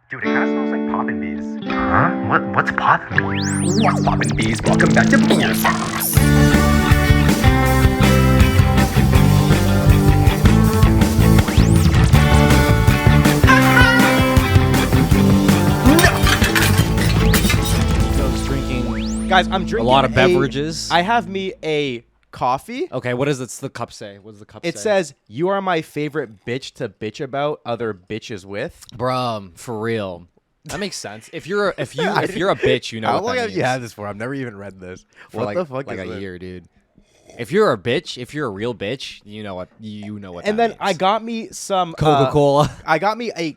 Dude, it kind of smells like poppin' bees. Huh? What's poppin'? What's poppin' bees? Welcome back to BeerSos. Nico's drinking Guys, I'm drinking a lot of beverages. I have me a coffee. Okay, what does the cup say? What does the cup say? It says, "You are my favorite bitch to bitch about other bitches with." "Bruh, for real." That makes sense. If you're a bitch, you know How what long that have means. you had this for? I've never even read this. For What like, the fuck like is a this? year, dude. If you're a bitch, if you're a real bitch, you know what And then I got me some Coca-Cola. I got me a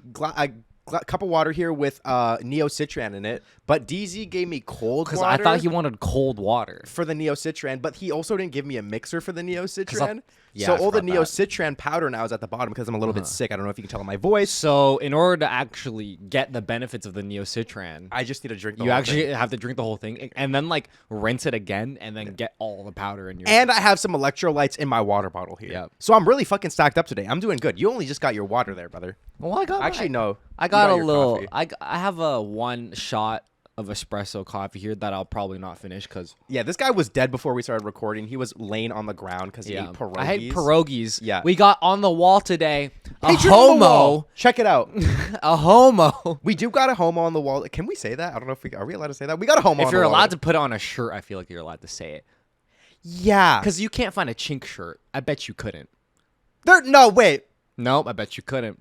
cup of water here with neocitran in it, but DZ gave me cold because water. I thought he wanted cold water. for the neocitran, but he also didn't give me a mixer for the neocitran. Yeah, so I all the forgot that. neocitran powder now is at the bottom because I'm a little bit sick. I don't know if you can tell in my voice. So in order to actually get the benefits of the neocitran, I just need to drink the you whole actually thing. have to drink the whole thing and then like rinse it again and then get all the powder in your. And I have some electrolytes in my water bottle here. Yep. So I'm really fucking stacked up today. I'm doing good. You only just got your water there, brother. Well, I got Actually, no. I You got a your little. coffee. I have a one shot of espresso coffee here that I'll probably not finish because Yeah, this guy was dead before we started recording. He was laying on the ground because he ate pierogies. I hate pierogies. Yeah. We got on the wall today a Patron on the homo. wall. Check it out. A homo. We do got a homo on the wall. Can we say that? I don't know if we are we allowed to say that. We got a homo. If on you're the wall. allowed to put on a shirt, I feel like you're allowed to say it yeah. because you can't find a chink shirt. I bet you couldn't. No, wait. Nope, I bet you couldn't.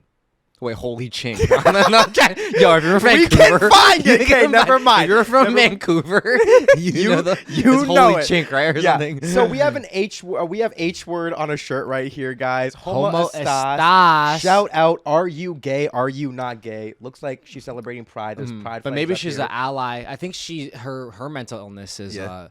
Wait, holy chink. No, okay. Yo, if you're from We Vancouver. can find it. you can Okay, never find- mind. If you're from Never- Vancouver, you know, you it's know holy it. chink, right? Or Yeah. something. So we have an we have H word on a shirt right here, guys. Homo estas. estas. Shout out. Are you gay? Are you not gay? Looks like she's celebrating Pride. There's Pride. But flags maybe up she's here. an ally. I think her mental illness is Yeah.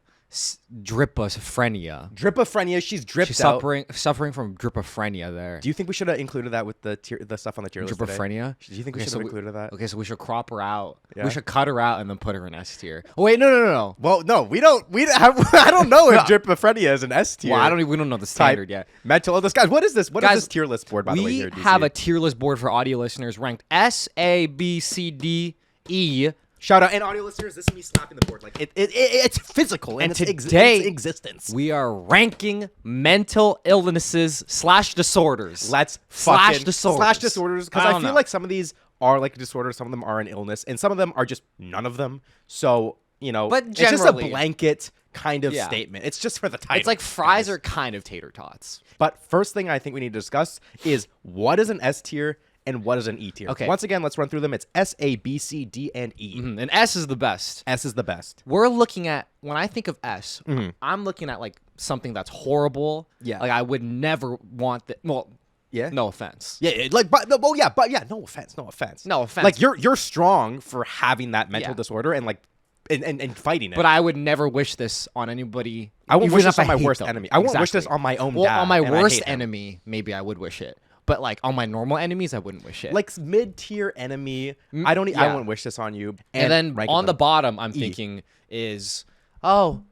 dripophrenia. Dripophrenia. She's dripped She's out. suffering from dripophrenia there. Do you think we should have included that with the stuff on the tier list today? Dripophrenia? Do you think we Okay, should so have included that? Okay, so we should crop her out. Yeah. We should cut her out and then put her in S tier. Oh, wait, no. Well, no, we don't. We have, I don't know if dripophrenia is an S tier. Well, we don't know the standard yet. Mental illness, guys. What is this? What is Guys, this tier list board? By the way, We here, DC? have a tier list board for audio listeners ranked S, A, B, C, D, E. Shout out and audio listeners. This is me slapping the board like it's physical And its today, its existence. We are ranking mental illnesses / disorders. Let's Slash fucking disorders. slash disorders because I I, don't feel know. like some of these are like a disorder, some of them are an illness, and some of them are just none of them. So But it's just a generally- blanket kind of Yeah. statement. It's just for the title. It's like fries guys. are kind of tater tots. But first thing I think we need to discuss is what is an S tier and what is an E tier. Okay. Once again, let's run through them. It's S, A, B, C, D, and E. And S is the best. S is the best. We're looking at, when I think of S, I'm looking at like something that's horrible. Yeah. Like I would never want that. Well, Yeah. no offense. Yeah, like, but no, well, yeah, but yeah, no offense. No offense. Like you're strong for having that mental Yeah. disorder and like and fighting it. But I would never wish this on anybody. I won't even wish if this on my hate worst them. enemy. I won't wish this Exactly. on my own Well, dad, on my and I worst hate him. enemy, maybe I would wish it. But like on my normal enemies, I wouldn't wish it. like mid tier enemy. I don't. I yeah. wouldn't wish this on you. and then ranking on the them. bottom, I'm thinking is, oh,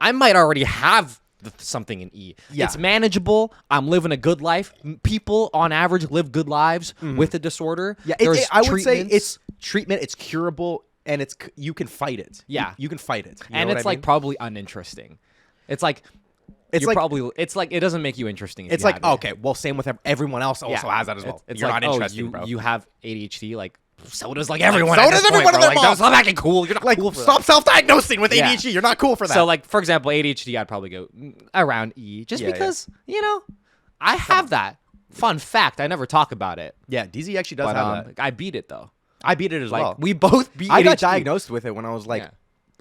I might already have something in E. Yeah. It's manageable. I'm living a good life. People on average live good lives with the disorder. Yeah, There's I would say treatments. it's treatment. It's curable, and you can fight it. Yeah. you can fight it. You and know it's what I like mean? probably uninteresting. It's like It's you're like- probably it's like it doesn't make you interesting. If it's you like have it. okay, well, same with everyone else also has that as well. It's You're like, not interesting, oh, bro. you have ADHD, like so does like everyone. so at does this everyone point, and bro. their Like, mom. stop acting cool. You're not like cool for stop that. self-diagnosing with Yeah. ADHD. You're not cool for that. So like for example, ADHD, I'd probably go around E, just Yeah, yeah. because I have that. Fun fact, I never talk about it, yeah, DZ actually does but have that. I beat it though. I beat it as Like well. we both beat. I got ADHD. diagnosed with it when I was like Yeah.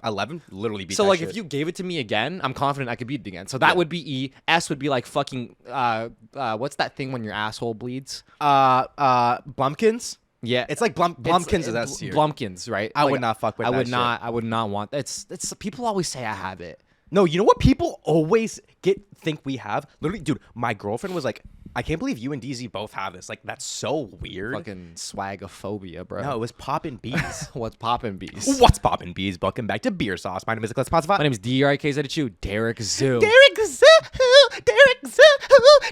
11. Literally beat So that like shit. if you gave it to me again, I'm confident I could beat it again. So that Yeah. would be E. S would be like fucking what's that thing when your asshole bleeds? Blumpkins. Yeah, It's like Blumpkins is S tier. Blumpkins, right? I would Like, not fuck with I that would shit. not. I would not want. It's people always say I have it. No, you know what people always think we have? Literally, dude, my girlfriend was like, I can't believe you and DZ both have this. Like, that's so weird. Fucking swagophobia, bro. No, it was poppin' bees. What's poppin' bees? What's poppin' bees? Welcome back to BeerSos. My name is Nicholas Spotify. My name is DRIKZ2, Derek Zoo. Derek Zoo. Derek Zoo.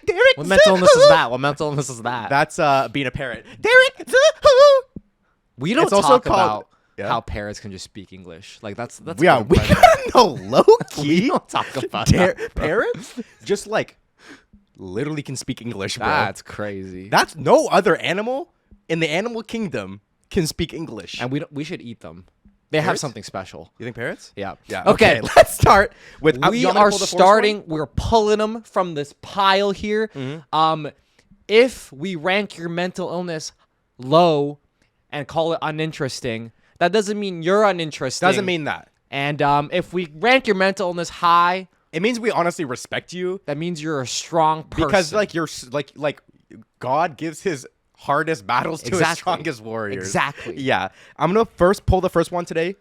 Derek What mental illness is that? What mental illness is that? That's being a parrot. Derek Zoo. We don't It's also talk called- about Yeah. how parrots can just speak English. Like that's Yeah, we gotta know low we key. don't talk about that. Parrots just like literally can speak English, bro. That's crazy. That's no other animal in the animal kingdom can speak English. And we should eat them. They have Parrots? something special. You think parrots? Yeah. Yeah. Okay. Let's start with. We you want me to are pull the first starting. one? We're pulling them from this pile here. If we rank your mental illness low and call it uninteresting, that doesn't mean you're uninteresting. Doesn't mean that. And if we rank your mental illness high, It means we honestly respect you that means you're a strong person. because like you're like God gives his hardest battles to his Exactly. strongest warriors. Exactly. Yeah. I'm gonna first pull the first one today.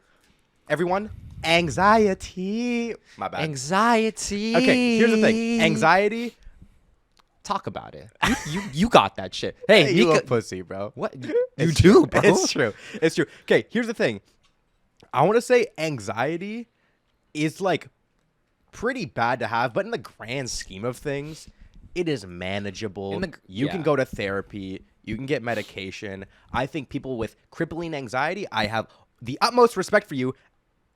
Everyone, anxiety. My bad. Anxiety. Okay, here's the thing. Anxiety. Talk about it. You got that shit. Hey, You Nico, a pussy, bro. what? You It's do, true. bro. It's true. It's true. Okay, here's the thing. I want to say anxiety is like pretty bad to have, but in the grand scheme of things, it is manageable. You can yeah. go to therapy. You can get medication. I think people with crippling anxiety, I have the utmost respect for you,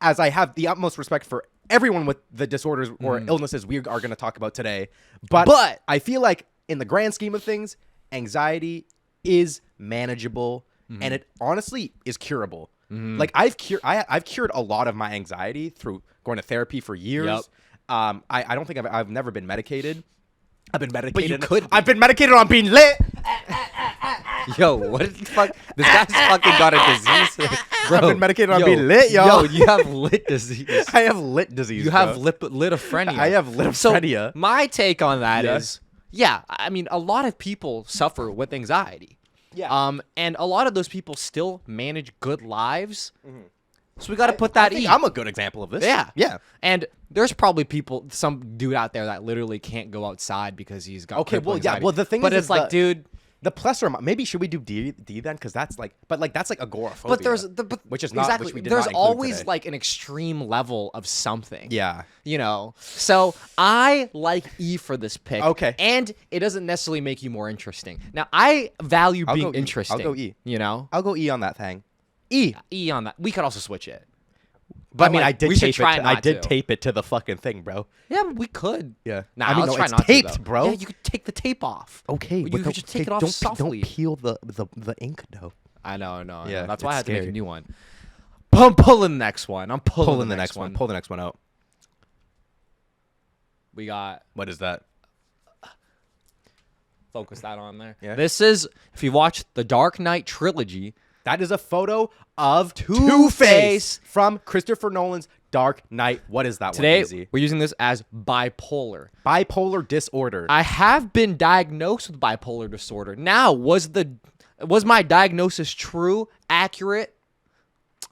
as I have the utmost respect for everyone with the disorders or illnesses we are going to talk about today. But I feel like in the grand scheme of things, anxiety is manageable and it honestly is curable. Like I've cured a lot of my anxiety through going to therapy for years. Yep. I don't think I've never been medicated. I've been medicated. you could be. I've been medicated on being lit. Yo, what the fuck? This guy's fucking got a disease. Bro, I've been medicated on being lit, yo. Yo, you have lit disease. I have lit disease. You have bro. litophrenia. I have litophrenia. So my take on that Yeah. is, yeah, I mean, a lot of people suffer with anxiety. Yeah. And a lot of those people still manage good lives. So we got to put that in. I'm a good example of this. Yeah. Yeah. And there's probably some dude out there that literally can't go outside because he's got Okay, critical well, yeah, anxiety. well, the thing but is it's like, dude, The plus or maybe should we do D then? Because that's like, but like that's like agoraphobia. but there's which is not exactly. which we did there's not include always today. like an extreme level of something. Yeah. You know, so I like E for this pick. Okay. And it doesn't necessarily make you more interesting. Now, I value I'll being go E. interesting. I'll go E. You know? I'll go E on that thing. E. E on that. We could also switch it. But I mean, like, I did we should tape try it. not I did to. tape it to the fucking thing, bro. Yeah, we could. Yeah. Nah, I mean, let's no, try it's not taped, to, though. bro. Yeah, you could take the tape off. Okay, You but could just take it off softly. Don't peel the ink though. I know. I know. Yeah, That's why I it's had to make a scary. new one. I'm pulling the next one. I'm pulling the next one. Pull the next one out. We got What is that? focus that on there. Yeah. This is, if you watch the Dark Knight trilogy, That is a photo of Two-Face. Two-Face from Christopher Nolan's Dark Knight. What is that today one, Easy? we're using this as bipolar. Bipolar disorder. I have been diagnosed with bipolar disorder. Now, was my diagnosis true, accurate?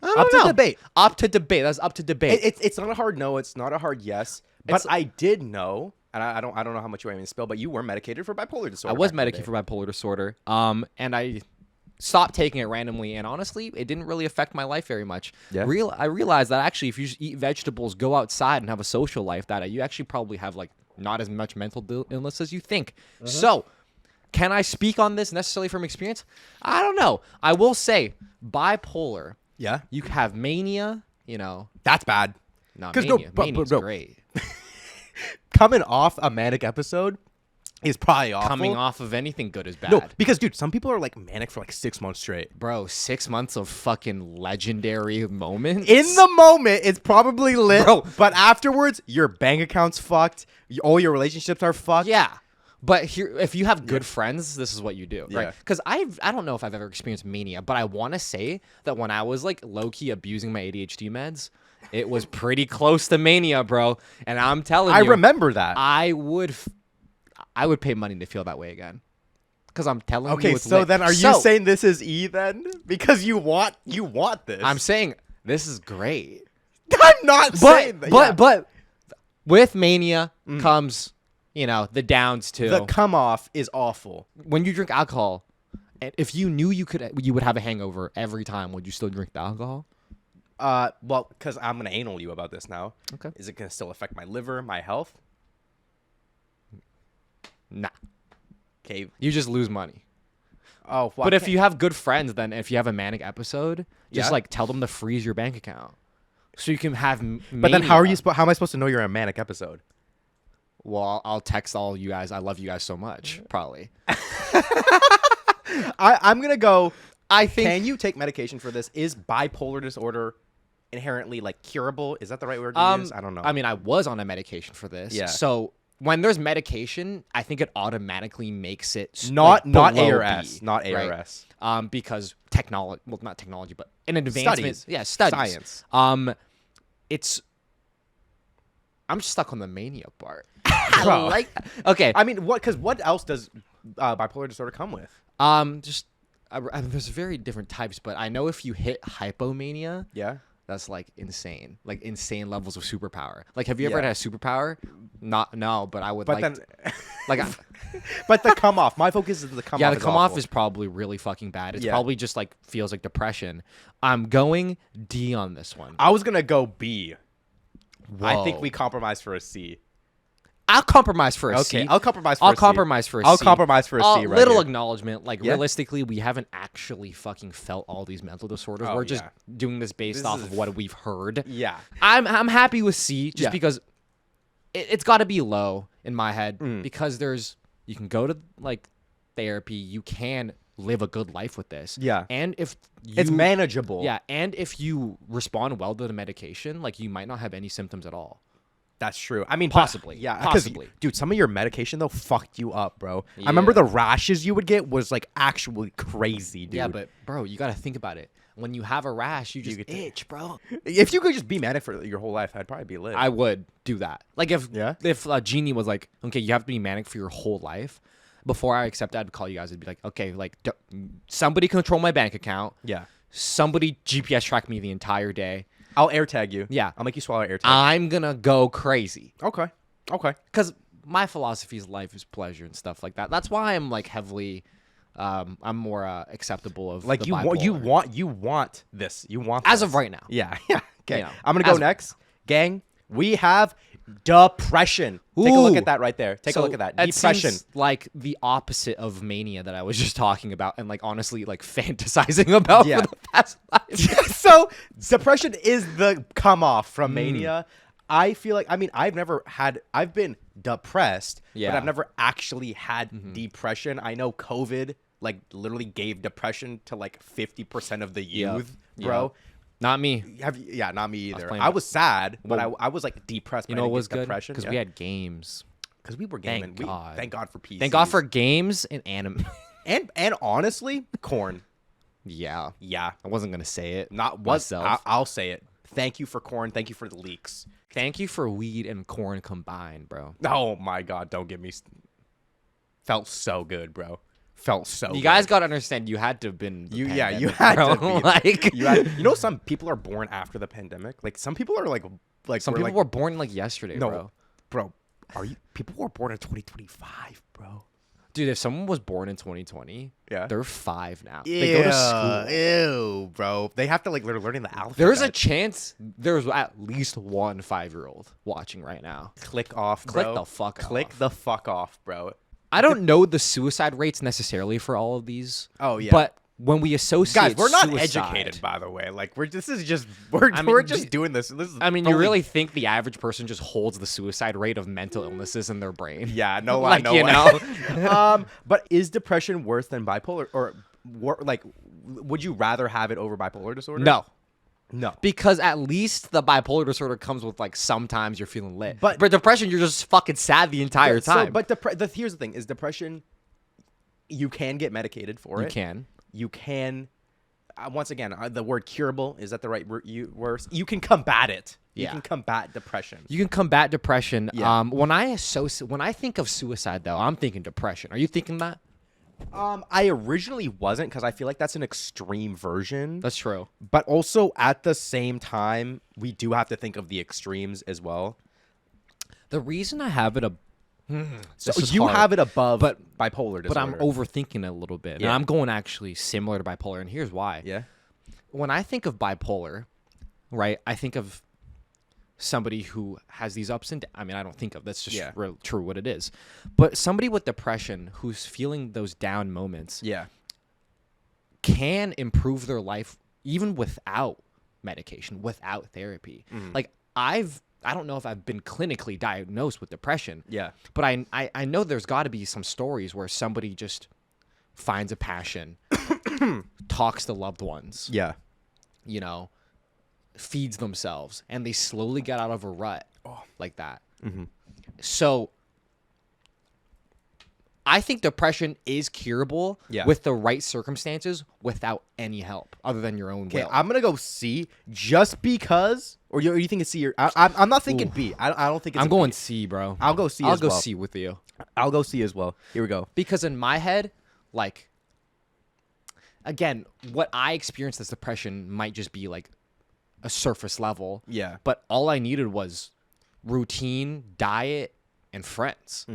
I don't Up to know. debate. Up to debate. That's up to debate. It's not a hard no. It's not a hard yes. But I did know, and I don't know how much you want me to spill, but you were medicated for bipolar disorder. I was back in the medicated day. for bipolar disorder. And I stopped taking it randomly, and honestly, it didn't really affect my life very much. Yeah. I realized that actually, if you just eat vegetables, go outside, and have a social life, that you actually probably have like not as much mental illness as you think. So, can I speak on this necessarily from experience? I don't know. I will say bipolar. Yeah, You have mania. You know, that's bad. not 'Cause mania. but Mania's bro, great. coming off a manic episode is probably awful. Coming off of anything good is bad. No, because dude, some people are like manic for like 6 months straight. Bro, 6 months of fucking legendary moments. In the moment, it's probably lit, Bro. but afterwards, your bank account's fucked. All your relationships are fucked. Yeah. But here, if you have good friends, this is what you do, Yeah. right? Because I don't know if I've ever experienced mania, but I want to say that when I was like low key abusing my ADHD meds, it was pretty close to mania, bro. And I'm telling I you, remember that. I would pay money to feel that way again. Because I'm telling you, Okay, it's so lit. then are you saying this is E then? Because you want this. I'm saying this is great. I'm not saying that. yeah. But with mania comes, you know, the downs too. The come off is awful. When you drink alcohol, and if you knew you would have a hangover every time, would you still drink the alcohol? Well, because I'm gonna anal you about this now. Okay. Is it gonna still affect my liver, my health? Nah. Okay. You just lose money. Oh, well, But if you have good friends, then if you have a manic episode, just Yeah. like tell them to freeze your bank account, so you can have. But then how are you? mania. How am I supposed to know you're in a manic episode? Well, I'll text all you guys. I love you guys so much. Probably. I'm gonna go. I think. Can you take medication for this? Is bipolar disorder inherently like curable? Is that the right word to use? I don't know. I mean, I was on a medication for this. Yeah. So when there's medication, I think it automatically makes it not like, below ARS, B, not right? ARS. Because technology, well, not technology, but an advancement. Studies. Yeah, studies. Science. It's. I'm stuck on the mania part. Bro. Like, okay. I mean, what? Because what else does bipolar disorder come with? Just. There's very different types, but I know if you hit hypomania, Yeah. that's like insane levels of superpower. Like, have you ever Yeah. had a superpower? No, but I would But like. then, Like, but the come off. My focus is the come off. yeah, the come off awful. is probably really fucking bad. It's Yeah. probably just like feels like depression. I'm going D on this one. I was gonna go B. I think Whoa. we compromise for a C. I'll compromise for a Okay, C. I'll compromise for I'll a C. compromise for a I'll C. compromise for a C right little here. acknowledgement. Like, Yeah. realistically, we haven't actually fucking felt all these mental disorders. Oh, We're just yeah. doing this based This off is- of what we've heard. Yeah. I'm happy with C just Yeah. because it's got to be low in my head Mm. because you can go to like therapy, you can live a good life with this. Yeah. And if It's manageable. Yeah, and if you respond well to the medication, like you might not have any symptoms at all. That's true. I mean, Possibly. Yeah, 'cause, Possibly. dude, some of your medication though fucked you up, bro. I remember Yeah. the rashes you would get was like actually crazy, dude. Yeah, but bro, you got to think about it. When you have a rash, you just get to- itch, bro. if you could just be manic for your whole life, I'd probably be lit. I would do that. Like if Yeah? Genie was like, okay, you have to be manic for your whole life. Before I accept, I'd call you guys and be like, okay, like somebody control my bank account. Yeah. Somebody GPS track me the entire day. I'll AirTag you. Yeah. I'll make you swallow AirTag. I'm gonna go crazy Okay. because my philosophy is life is pleasure and stuff like that. That's why I'm like heavily, I'm more acceptable of Like the you want this. You want as this. of right now. Yeah. Yeah. Okay. You know, I'm gonna go as of- next, gang. We have depression. Take a look Ooh. at that right there. Take a look at that. It Depression. seems like the opposite of mania that I was just talking about, and like honestly, like fantasizing about Yeah. for the past 5 years. So depression is the come off Hmm. from mania. I feel like I've been depressed, but Yeah. I've never actually had depression. I know COVID like literally gave depression to like 50% of the youth, bro. Not me. Yeah, not me either. playing I was sad, but Well, I was like depressed. You but I know what didn't was get good? depression Because we had games. because we were Thank gaming. God. Thank God for PC. Thank God for games and anime. and honestly, corn. Yeah, Yeah, I wasn't gonna say it. not what myself. I'll say it. Thank you for corn. Thank you for the leaks. Thank you for weed and corn combined, bro. Oh my God! Don't get me. Felt so good, bro. Felt so. You guys gotta understand. You had to have been. The you pandemic, had bro. to be like. you know some people are born after the pandemic. Like some people are like Some we're people like, were born like yesterday, no, bro. Are you people were born in 2025, bro? Dude, if someone was born in 2020, Yeah. they're 5 now. They go to school. Ew, bro. They have to like learning the alphabet. There's a chance there's at least one 5-year-old watching right now. click off. Click bro. the fuck Click off. the fuck off, bro. I don't know the suicide rates necessarily for all of these. Oh, yeah. But when we associate Guys, we're not suicide- educated, by the way. Like we're I mean, we're just doing this. This is I mean, you fully- really think the average person just holds the suicide rate of mental illnesses in their brain? Yeah, no, Like, I know. you know? But is depression worse than bipolar, or like, would you rather have it over bipolar disorder? No. Because at least the bipolar disorder comes with like sometimes you're feeling lit. But- depression, you're just fucking sad the entire time. But here's the thing: is depression. You can get medicated for you it. can. You can. Once again, the word curable is that the right word? You can combat it. You Yeah. can combat depression. You can combat depression. Yeah. When I think of suicide, though, I'm thinking depression. Are you thinking that? I originally wasn't because I feel like that's an extreme version. That's true. But also at the same time, we do have to think of the extremes as well. The reason I have it So this is you hard, have it above but- bipolar disorder. but I'm overthinking it a little bit. And Yeah. I'm going actually similar to bipolar, and here's why. Yeah. When I think of bipolar, right, I think of somebody who has these ups and downs. I mean, I don't think of that's just Yeah. true what it is. But somebody with depression who's feeling those down moments, Yeah. can improve their life even without medication, without therapy. Like I don't know if I've been clinically diagnosed with depression. Yeah. But I know there's got to be some stories where somebody just finds a passion, talks to loved ones, Yeah. you know, feeds themselves, and they slowly get out of a rut like that. So I think depression is curable with the right circumstances without any help other than your own Okay, will. I'm gonna go C just because, or you think it's C? Or I'm not thinking B. I don't think it's. I'm a going B. C, bro. I'll go C. I'll as go well. C with you. I'll go C as well. Here we go. Because in my head, like, again, what I experienced as depression might just be like a surface level. Yeah. But all I needed was routine, diet, and friends.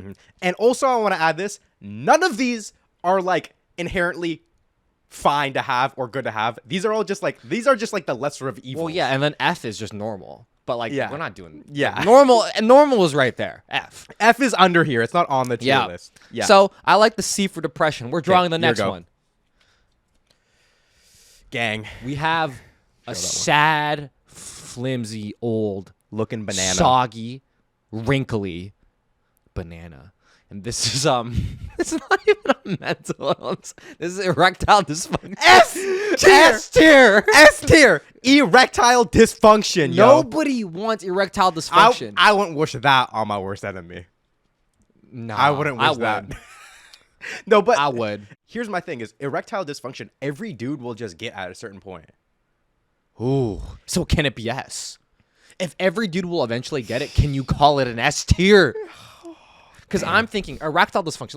And also, I want to add this: none of these are like inherently fine to have or good to have. These are just like the lesser of evils. Well, yeah, and then F is just normal. But like, Yeah. we're not doing Yeah. normal. And normal is right there. F. F is under here. It's not on the tier Yeah. list. Yeah. So I like the C for depression. We're drawing the here we next go. one. Gang We have a sad, flimsy, old, looking banana. soggy, wrinkly banana. And this is it's not even a mental illness. This is erectile dysfunction. S tier. S tier. Erectile dysfunction. Yo. Nobody wants erectile dysfunction. I wouldn't wish that on my worst enemy. No, I wouldn't wish that. would. No, but I would. Here's my thing: is erectile dysfunction. Every dude will just get at a certain point. Ooh. So can it be S? If every dude will eventually get it, can you call it an S tier? Because I'm thinking erectile dysfunction.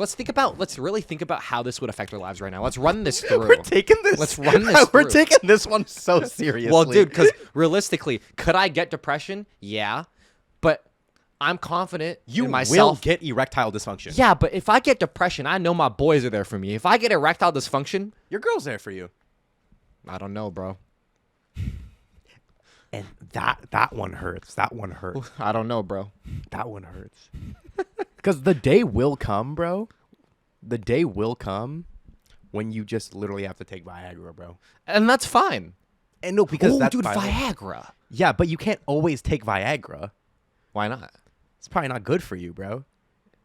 Let's really think about how this would affect our lives right now. Let's run this through. We're taking this. Let's run this We're through. taking this one so seriously. Well, dude, because realistically, could I get depression? Yeah. But I'm confident you in will myself. get erectile dysfunction. Yeah, but if I get depression, I know my boys are there for me. If I get erectile dysfunction, Your girl's there for you. I don't know, bro. And that one hurts. That one hurts. I don't know, bro. That one hurts. Because the day will come, bro. The day will come when you just literally have to take Viagra, bro. And that's fine. And no, because Oh, that's dude, biology. Viagra. Yeah, but you can't always take Viagra. Why not? It's probably not good for you, bro.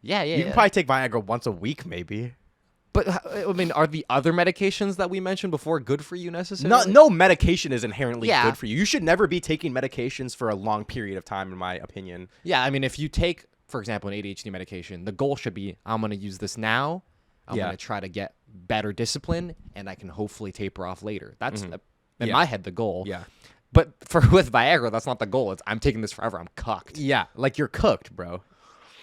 Yeah. You can probably take Viagra once a week, maybe. But I mean, are the other medications that we mentioned before good for you necessarily? No medication is inherently Yeah. good for you. You should never be taking medications for a long period of time, in my opinion. Yeah, I mean, if you take, for example, an ADHD medication, the goal should be, I'm going to use this now. I'm Yeah. going to try to get better discipline, and I can hopefully taper off later. That's, in Yeah. my head, the goal. Yeah. But with Viagra, that's not the goal. It's I'm taking this forever. I'm cucked. Yeah, like you're cooked, bro.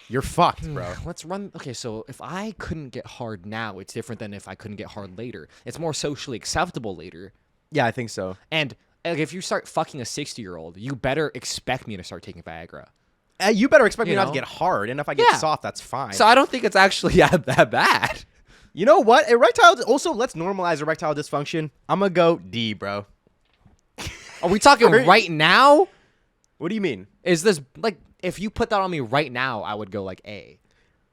You're fucked, bro. Let's run. Okay, so if I couldn't get hard now, it's different than if I couldn't get hard later. It's more socially acceptable later. Yeah, I think so. And like, if you start fucking a 60-year-old, you better expect me to start taking Viagra. You better expect me You not know? to get hard, and if I get Yeah. soft, that's fine. So I don't think it's actually that bad. You know what? Also, let's normalize erectile dysfunction. I'm gonna go D, bro. Are we talking right now? What do you mean? Is this like if you put that on me right now, I would go like A.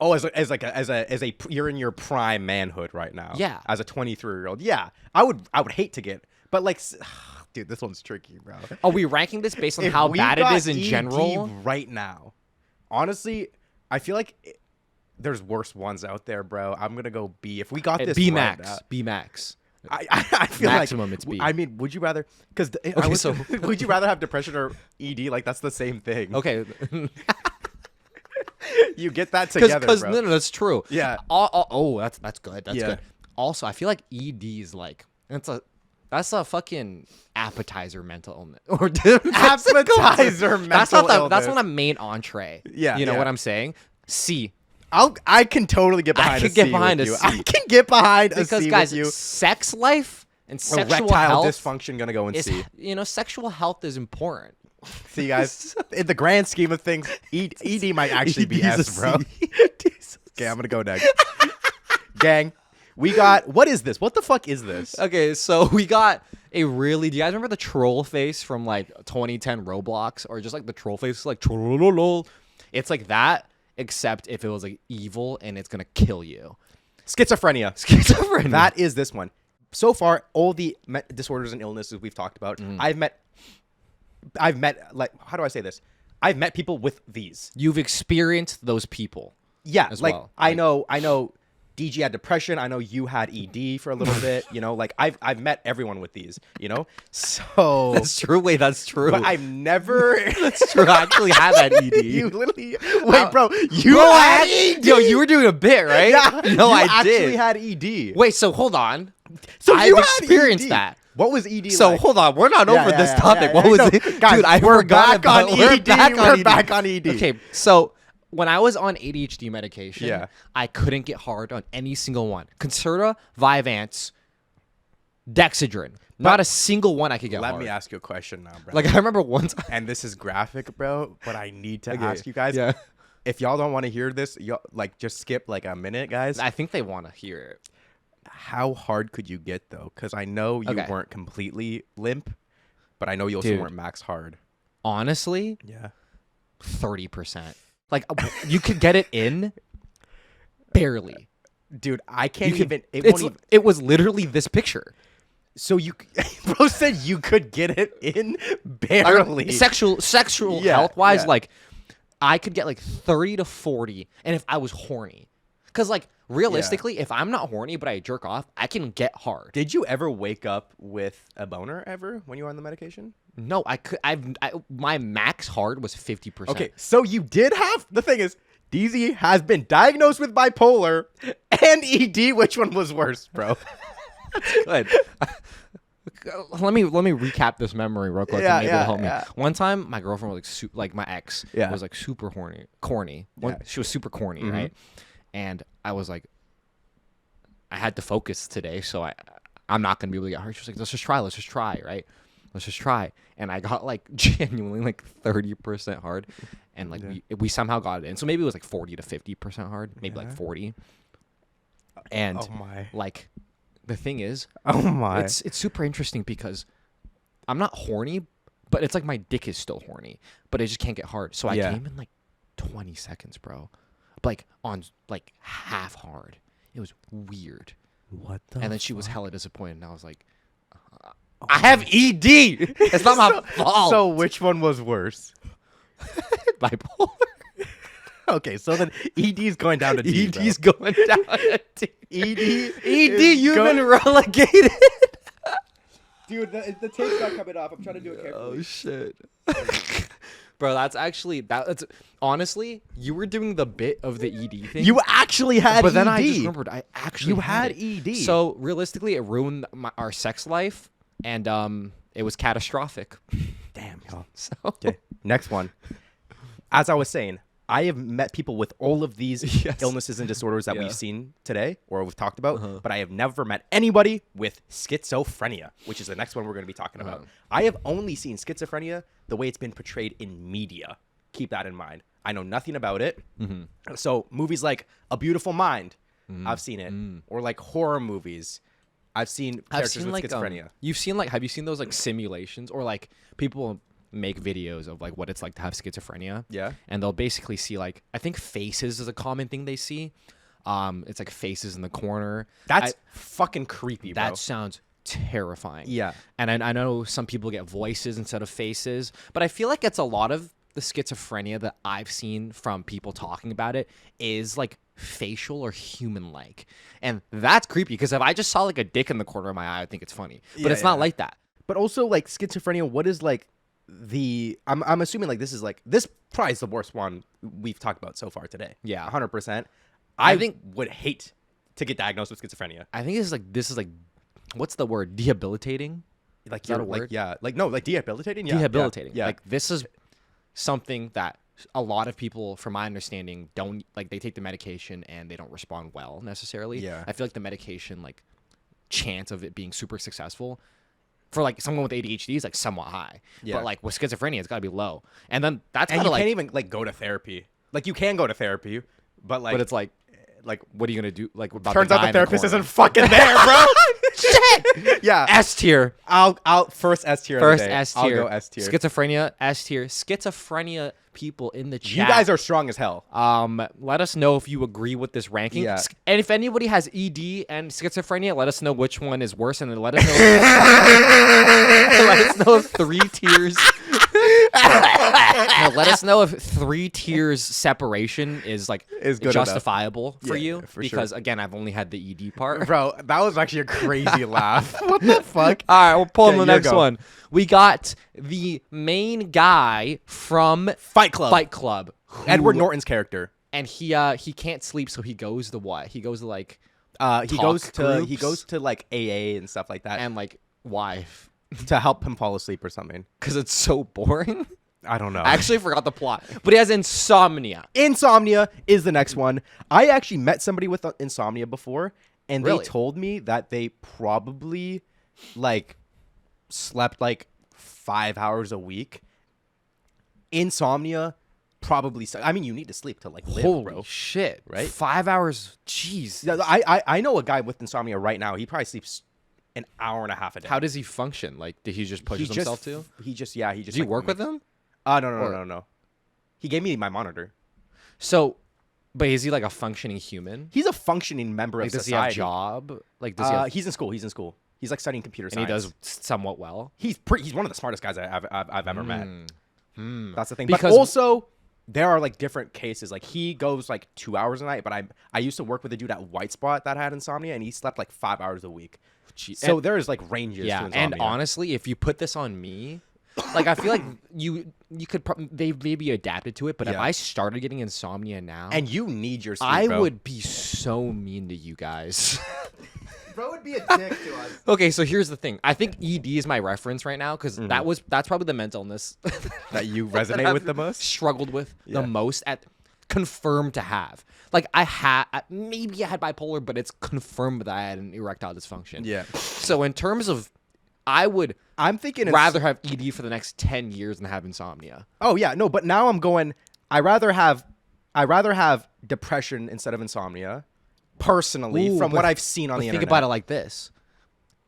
Oh, you're in your prime manhood right now. Yeah. As a 23-year-old. Yeah. I would hate to get, but like, dude, this one's tricky, bro. Are we ranking this based on If how we bad it got is in ED general? right now, honestly, I feel like there's worse ones out there, bro. I'm gonna go B. If we got this B right max. now- B max. I feel Maximum, like it's B. I mean, would you rather? Because so- would you rather have depression or ED? Like that's the same thing. Okay. You get that together, Because bro. no, that's true. Yeah. Oh, that's good. That's Yeah. good. Also, I feel like ED is like that's a fucking appetizer mental illness or Appetizer That's mental not illness. that's not a main entree. Yeah, you know yeah. what I'm saying? C. I can totally get behind. can a get C behind with a you. C. I can get behind a Because C guys, with you. sex life and sexual Erectile health dysfunction gonna go in is C. sexual health is important. See, guys, in the grand scheme of things, ED might actually be ED is S, a bro. C. Okay, I'm gonna go next. Gang, we got. What is this? What the fuck is this? Okay, so we got a really. Do you guys remember the troll face from like 2010 Roblox, or just like the troll face, like trollolol? It's like that, except if it was like evil and it's gonna kill you. Schizophrenia. Schizophrenia. That is this one. so far, all the disorders and illnesses we've talked about, I've met like, how do I say this? I've met people with these. You've experienced those people. Yeah, as like well. I know DG had depression. I know you had ED for a little bit. You know, like I've met everyone with these. You know, so That's true. Wait, that's true. but I've never. That's true. I actually had that ED. You literally wait, bro. You Bro, had ED. Yo, you were doing a bit, right? Yeah, No, you I actually did. had ED. Wait, so hold on. so I've you had experienced ED. that. What was ED So like? hold on, we're not Yeah, over yeah, this yeah, topic. yeah, What yeah. was No, it, guys, dude? I we're forgot back about. on We're ED. back on We're ED. back on ED. Okay, so when I was on ADHD medication, Yeah. I couldn't get hard on any single one. Concerta, Vyvanse, Dexedrine. Not a single one I could get Let hard. me ask you a question now, bro. Like I remember one time. and this is graphic, bro, but I need to Okay, ask you guys. yeah. If y'all don't want to hear this, y'all like just skip like a minute, guys. I think they want to hear it. How hard could you get though? Because I know you Okay. weren't completely limp, but I know you also Dude. weren't max hard. Honestly, Yeah. 30%. Like you could get it in barely. Dude, I can't You could, even. It it's, won't even. it was literally this picture. So you, bro said you could get it in barely. Sexual Yeah, health wise, yeah. like I could get like 30 to 40, and if I was horny, because like realistically, if I'm not horny but I jerk off, I can get hard. Did you ever wake up with a boner ever when you were on the medication? No, I could. My max hard was 50%. Okay, so you did have. The thing is, DZ has been diagnosed with bipolar and ED. Which one was worse, bro? Good. let me recap this memory real quick. Yeah, and maybe yeah, it'll help yeah. me. One time, my girlfriend was like, my ex Yeah. was like super corny. Yeah. She was super corny, right? And I was like, I had to focus today, so I'm not gonna be able to get hard. She was like, let's just try, right? Let's just try. And I got like genuinely like 30% hard, and like we somehow got it in. So maybe it was like 40 to 50% hard, maybe like 40. And Oh my. like the thing is, Oh my. it's super interesting because I'm not horny, but it's like my dick is still horny, but I just can't get hard. So I Yeah. came in like 20 seconds, bro. Like on like half hard. It was weird. What the? And then she was hella disappointed, and I was like, I have ED. It's not my fault. So which one was worse? Bipolar. Okay, so then ED's going down to D. bro. ED's going down. ED. ED, you've been relegated. Dude, the tape's not coming off. I'm trying to do it carefully. Oh shit. Bro, that's actually that's honestly, you were doing the bit of the ED thing. You actually had but ED. then I just remembered I actually You had it. ED. So realistically, it ruined our sex life, and it was catastrophic. Damn, y'all. So Okay, next one. As I was saying, I have met people with all of these Yes. illnesses and disorders that Yeah. we've seen today or we've talked about, but I have never met anybody with schizophrenia, which is the next one we're going to be talking about. I have only seen schizophrenia the way it's been portrayed in media. Keep that in mind. I know nothing about it. So movies like A Beautiful Mind, I've seen it, or like horror movies. I've seen characters with schizophrenia. Have you seen those like simulations or like people make videos of like what it's like to have schizophrenia? Yeah. And they'll basically see like, I think faces is a common thing they see. It's like faces in the corner. That's fucking creepy, bro. That sounds terrifying. Yeah. And I know some people get voices instead of faces, but I feel like it's a lot of the schizophrenia that I've seen from people talking about it is like facial or human-like. And that's creepy because if I just saw like a dick in the corner of my eye, I think it's funny. But Yeah, it's not yeah. like that. But also like schizophrenia, what is like I'm assuming like this is like this probably is the worst one we've talked about so far today. Yeah. 100%. I I think- would hate to get diagnosed with schizophrenia. I think this is like what's the word? Debilitating? Like Is that you're a like word? yeah, like no, like debilitating. Yeah, Debilitating. Yeah. Like this is something that a lot of people, from my understanding, don't like. They take the medication and they don't respond well necessarily. Yeah. I feel like the medication like chance of it being super successful for like someone with ADHD is like somewhat high. Yeah. But like with schizophrenia, it's got to be low. And then that's and kind you of like. can't even like go to therapy. Like you can go to therapy, but like But it's like like What are you gonna do? Like, about turns the out guy the in therapist corner? isn't fucking there, bro. Shit. Yeah. S tier. I'll first S tier. First of the day. S tier. I'll go S tier. Schizophrenia S tier. Schizophrenia people in the chat. You guys are strong as hell. Let us know if you agree with this ranking. Yeah. And if anybody has ED and schizophrenia, let us know which one is worse, and then let us know. Let us know if 3 tiers. No, let us know if 3 tiers separation is like Is good justifiable for Yeah, you. for Because again, I've only had the ED part. Bro, that was actually a crazy laugh. What the fuck? All right, we'll pull on Okay, the you next go. one. We got the main guy from Fight Club. Fight Club, who- Edward Norton's character. and he can't sleep, so he goes to what? He goes to like He goes groups? to like AA and stuff like that and like why? to help him fall asleep or something. Because it's so boring. I don't know. I actually forgot the plot, but he has insomnia. Insomnia is the next one. I actually met somebody with insomnia before, and Really? they told me that they probably like slept like 5 hours a week. Insomnia probably. I mean, you need to sleep to like live, Holy bro. shit! Right? 5 hours. Jeez. Yeah, I know a guy with insomnia right now. He probably sleeps an hour and a half a day. How does he function? Like, did he just push himself to? He just He just. Did you like, work with him? No. He gave me my monitor. So, but is he like a functioning human? He's a functioning member Like, of does he society. have a job? Like, does he have, He's in school. He's in school. He's like studying computer and science. he does somewhat well? He's one of the smartest guys I've ever met. That's the thing. Because- but also, there are like different cases. Like he goes like 2 hours a night. But I used to work with a dude at White Spot that had insomnia, and he slept like 5 hours a week. So And- there is like ranges. to Yeah, insomnia. and honestly, if you put this on me, like I feel like you could they maybe adapted to it, but if Yeah. I started getting insomnia now, and you need your sleep, I bro. would be so mean to you guys. Bro would be a dick to us. Okay, so here's the thing. I think ED is my reference right now because that's probably the mental illness That you that resonate I've with the most. struggled with Yeah. the most at confirmed to have. Like maybe I had bipolar, but it's confirmed that I had an erectile dysfunction. Yeah. So in terms of, I would I'm thinking rather have ED for the next 10 years than have insomnia. Oh yeah, no, but now I'm going. I rather have depression instead of insomnia, personally, Ooh, from but- what I've seen on But the think internet. about it like this: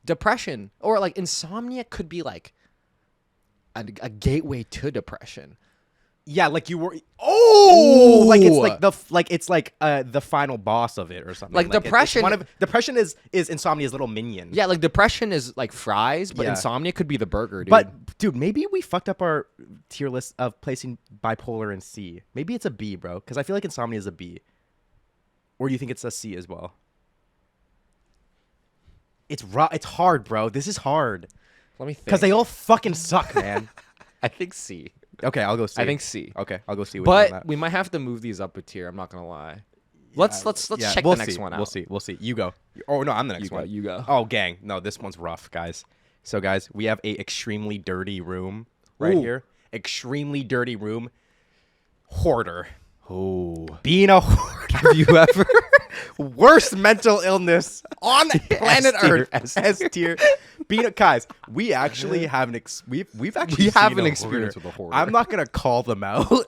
depression or like insomnia could be like a gateway to depression. Yeah, like you were. Oh, like it's Ooh. like the final boss of it or something. Like depression- depression is insomnia's little minion. Yeah, like depression is like fries, but Yeah. insomnia could be the burger, dude. But dude, maybe we fucked up our tier list of placing bipolar in C. Maybe it's a B, bro, because I feel like insomnia is a B. Or do you think it's a C as well? It's hard, bro. This is hard let me think. because they all fucking suck, man. I think C. Okay, I'll go C. I think C. Okay, I'll go C with you on But that. we might have to move these up a tier. I'm not gonna lie. Let's Yeah, check we'll the next see. one out. We'll see. You go. Oh no, I'm the next You go. one. You go. Oh, gang. No, this one's rough, guys. So, guys, we have a extremely dirty room right Ooh. here. Extremely dirty room. Hoarder. Oh. Being a hoarder. Have you ever? Worst mental illness on planet tier, Earth. S tier. Guys, we actually have we've actually We have seen an a experience hoarder. with a hoarder. I'm not gonna call them out.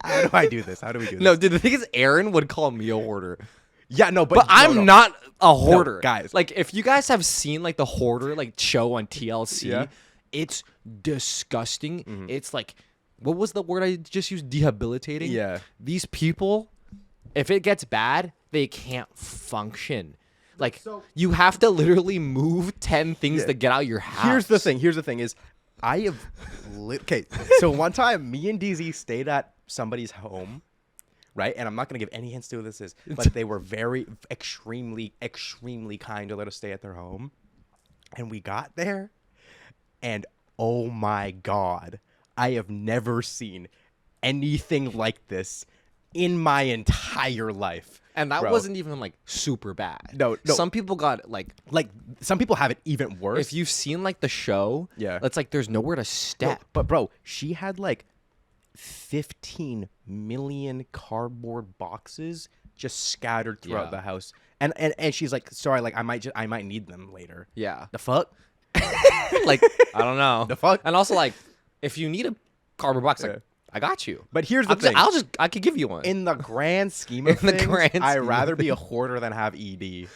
How do I do this? How do we do this? No, dude. The thing is, Aaron would call me a hoarder. Yeah, no, But I'm not a hoarder, guys. Like, if you guys have seen like the hoarder like show on TLC, Yeah. it's disgusting. It's like, what was the word I just used? Debilitating. Yeah. These people, if it gets bad, they can't function. Like, you have to literally move 10 things to get out your house. Here's the thing is, I have okay. So one time, me and DZ stayed at somebody's home, right? And I'm not gonna give any hints to who this is, but they were very, extremely kind to let us stay at their home. And we got there, and oh my god, I have never seen anything like this in my entire life. And that bro. wasn't even like super bad. No. Some people got like Some people have it even worse. if you've seen like the show, Yeah. it's like there's nowhere to No, step. but bro, she had like 15 million cardboard boxes just scattered throughout Yeah. the house. And she's like, sorry, like I might need them later. Yeah. The fuck? Like, I don't know. The fuck? And also like, if you need a cardboard box, like, Yeah. I got you. But here's the thing. I could give you one. In the grand scheme of In the things, grand I'd scheme rather of be a hoarder than have ED.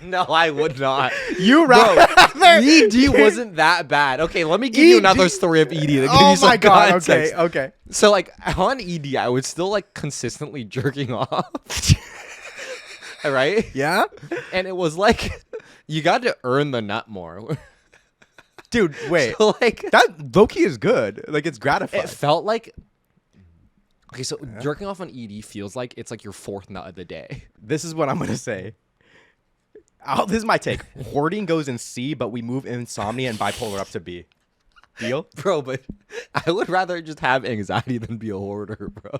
No, I would not. You Bro, rather ED wasn't that bad. Okay, let me give you another story of ED to give Oh you some my god. context. Okay. So like on ED, I was still like consistently jerking off. Right? Yeah. And it was like you got to earn the nut more. Dude, wait. So, like That low-key is good. Like, it's gratifying. it felt like okay, so jerking off on ED feels like it's like your fourth nut of the day. This is what I'm gonna say. This is my take. Hoarding goes in C, but we move insomnia and bipolar up to B. Deal? Bro, but I would rather just have anxiety than be a hoarder, bro.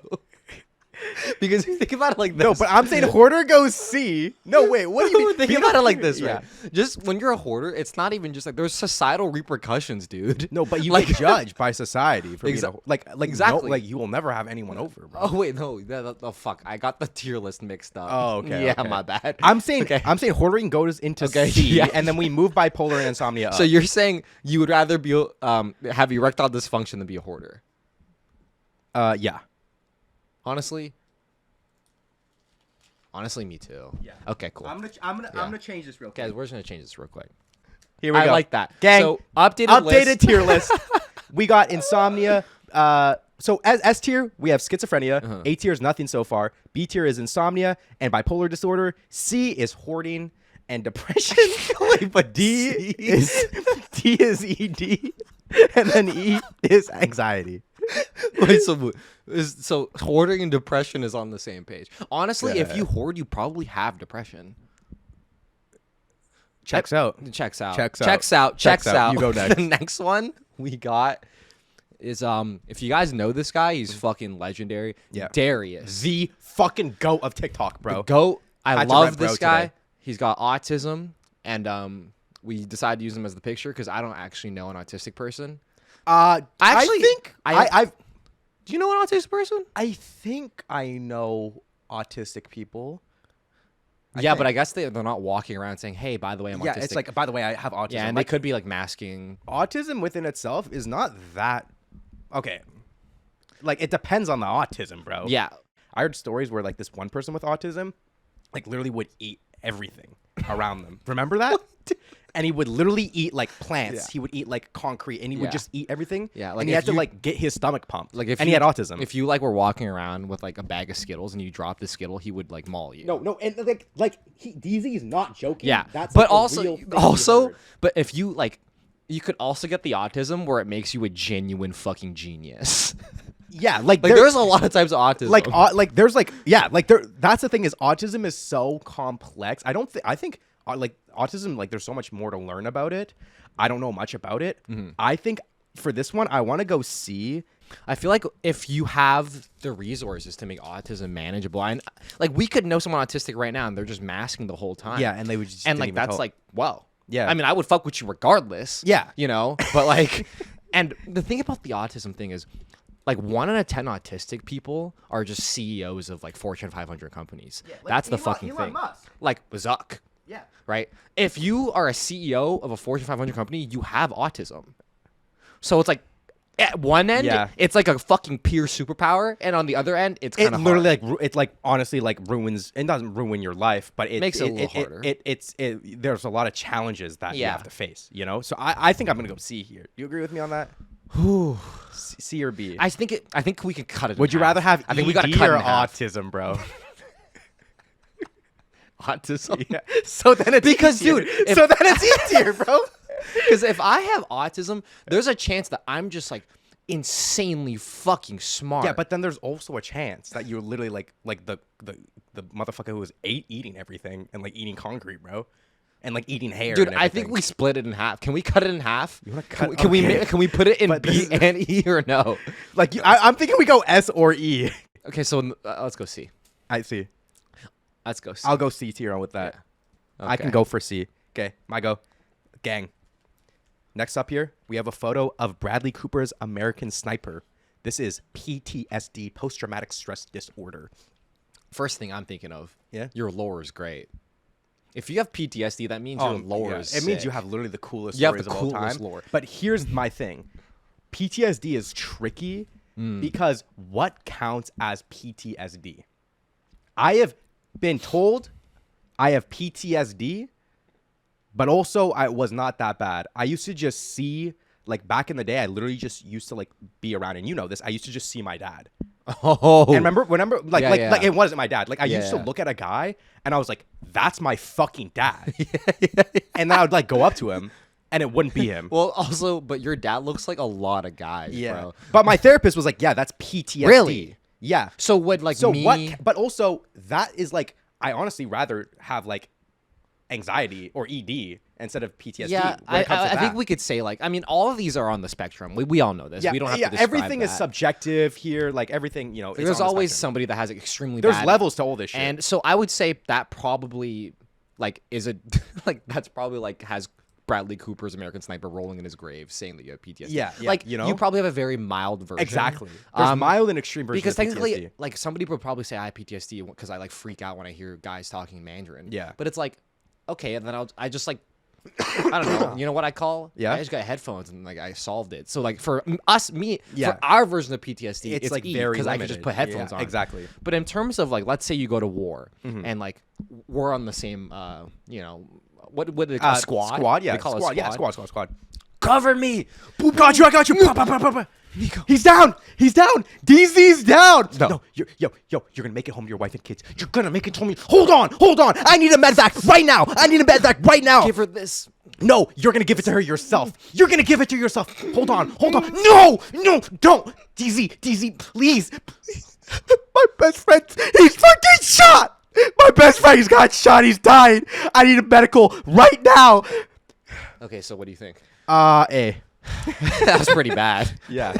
Because you think about it like this. No, but I'm saying hoarder goes C. No, wait. What do you mean? Think about it like this, right? Yeah. Just when you're a hoarder, it's not even just like there's societal repercussions, dude. No, but you Like- get judged by society for being like Exactly. like you will never have anyone over, bro. Oh wait, no, oh fuck, I got the tier list mixed up. Oh, okay. Yeah, okay. my bad. I'm saying Okay. hoarding goes into Okay, C, yeah. and then we move bipolar and insomnia up. So you're saying you would rather be have erectile dysfunction than be a hoarder? Yeah. Honestly, me too. Yeah. Okay, cool. I'm Yeah. gonna change this real quick. Guys, we're just gonna change this real quick. Here we I go. like that. Gang, So updated list. tier list. We got insomnia. So as S tier, we have schizophrenia. A tier is nothing so far. B tier is insomnia and bipolar disorder. C is hoarding and depression. Wait, but D is ED, and then E is anxiety. Wait, so hoarding and depression is on the same page. Honestly, if Yeah. you hoard, you probably have depression. Checks out. Checks out. Checks out. Checks out. Checks Checks out. out. You go next. The next one we got is if you guys know this guy, he's fucking legendary. Yeah. Darius. The fucking goat of TikTok, bro. GOAT. I Had to love rep bro this guy. today. He's got autism, and we decided to use him as the picture because I don't actually know an autistic person. I think I've Do you know an autistic person? I think I know autistic people. Yeah, but I guess they're not walking around saying, "Hey, by the way, I'm Yeah, autistic." it's like, by the way, I have autism. yeah, and like, they could be like masking. autism within itself is not that okay. Like, it depends on the autism, bro. Yeah, I heard stories where like this one person with autism, like literally would eat everything around them. Remember that? And he would literally eat like plants. Yeah. He would eat like concrete, and he would Yeah. just eat everything. Yeah, like like and he if had to you- like get his stomach pumped. like if and you, he had autism. If you like were walking around with like a bag of Skittles and you dropped the Skittle, he would like maul you. no, and DZ is not joking. Yeah, That's but like, a also, real thing we also, heard. but if you like, you could also get the autism where it makes you a genuine fucking genius. yeah, like There's a lot of types of autism. like there's like yeah like there that's the thing is autism is so complex. I think like autism, like there's so much more to learn about it. I don't know much about it. I think for this one I want to go C. I feel like if you have the resources to make autism manageable, and like we could know someone autistic right now and they're just masking the whole time. Yeah, and they would just and didn't like even that's tell. like wow. Yeah. I mean, I would fuck with you regardless. Yeah. you know, but like, and the thing about the autism thing is, like 1 out of 10 autistic people are just CEOs of like Fortune 500 companies. like That's the Elon- fucking Elon thing. Musk. Like Zuck. Yeah. Right? If you are a CEO of a Fortune 500 company, you have autism. So it's like at one end, Yeah. it's like a fucking pure superpower, and on the other end, it's It kind of literally like it like honestly like ruins. It doesn't ruin your life, but it Makes it a little harder. There's a lot of challenges that you Yeah. have to face. You know, so I think I'm gonna go C here. You agree with me on that? C or B? I think we can cut it. Would in you rather have I think we got to ED cut it or in half. autism, bro? Autism. Yeah. So then it's Because, E tier. dude, if- so then it's E tier, bro. Because if I have autism, there's a chance that I'm just like insanely fucking smart. Yeah, but then there's also a chance that you're literally like the motherfucker who was eating everything and like eating concrete, bro, and like eating hair. dude, and I think everything. we split it in half. Can we cut it in half? wanna Can, cut- can we okay. can we put it in But B this- and E or no? like I'm thinking we go S or E. Okay, so let's go C. I see. Let's go C. I'll go C tier on with that. I can Okay. go for C. Okay, my go. Gang. Next up here, we have a photo of Bradley Cooper's American Sniper. This is PTSD, post-traumatic stress disorder. First thing I'm thinking of. Yeah? Your lore is great. If you have PTSD, that means your lore Yeah, is it means you sick. have literally the coolest You have stories the of all coolest time. lore. But here's my thing. PTSD is tricky because what counts as PTSD? I have been told I have PTSD, but also I was not that bad. I used to just see, like back in the day, I literally just used to like be around, and you know this, I used to just see my dad. Oh. And remember, like, Yeah. like it wasn't my dad. Like I used to Yeah. look at a guy and I was like, that's my fucking dad. And then I would like go up to him and it wouldn't be him. Well, also, but your dad looks like a lot of guys, bro. But my therapist was like, yeah, that's PTSD. Really? Yeah. So what, like So me? what? But also, that is like, I honestly rather have like anxiety or ED instead of PTSD. Yeah, when it comes to I think that. we could say like, I mean, all of these are on the spectrum. We all know this. Yeah, We don't have yeah, to describe everything is that. subjective here. Like everything, you know. There's it's on the always spectrum. somebody that has extremely There's bad. levels to all this shit. And so I would say that probably like is a like that's probably like has Bradley Cooper's American Sniper rolling in his grave saying that you have PTSD. Yeah, like you know? you probably have a very mild version. Exactly. There's mild and extreme versions Because of technically, PTSD. like somebody would probably say I have PTSD because I like freak out when I hear guys talking Mandarin. Yeah. But it's like, okay, and then I just like, I don't know. You know what I call? Yeah. I just got headphones and like I solved it. So like for us, Yeah. for our version of PTSD, It's, like, very because I could just limited. put headphones Yeah, on. exactly. But in terms of like, let's say you go to war Mm-hmm. and like we're on the same, you know, what do they call squad? Squad, yeah. They call it Squad, yeah. Squad. Cover me. Boop, got you. Pop, pop, pop, pop, pop. He's down. DZ's down. No, you're gonna make it home to your wife and kids. You're gonna make it home. Hold on. I need a medevac right now. Give her this. No, you're gonna give it to her yourself. Hold on. No, don't. DZ, please. My best friend, he's fucking shot. My best friend, he's got shot. He's dying. I need a medical right now. Okay, so what do you think? A. That was pretty bad. Yeah.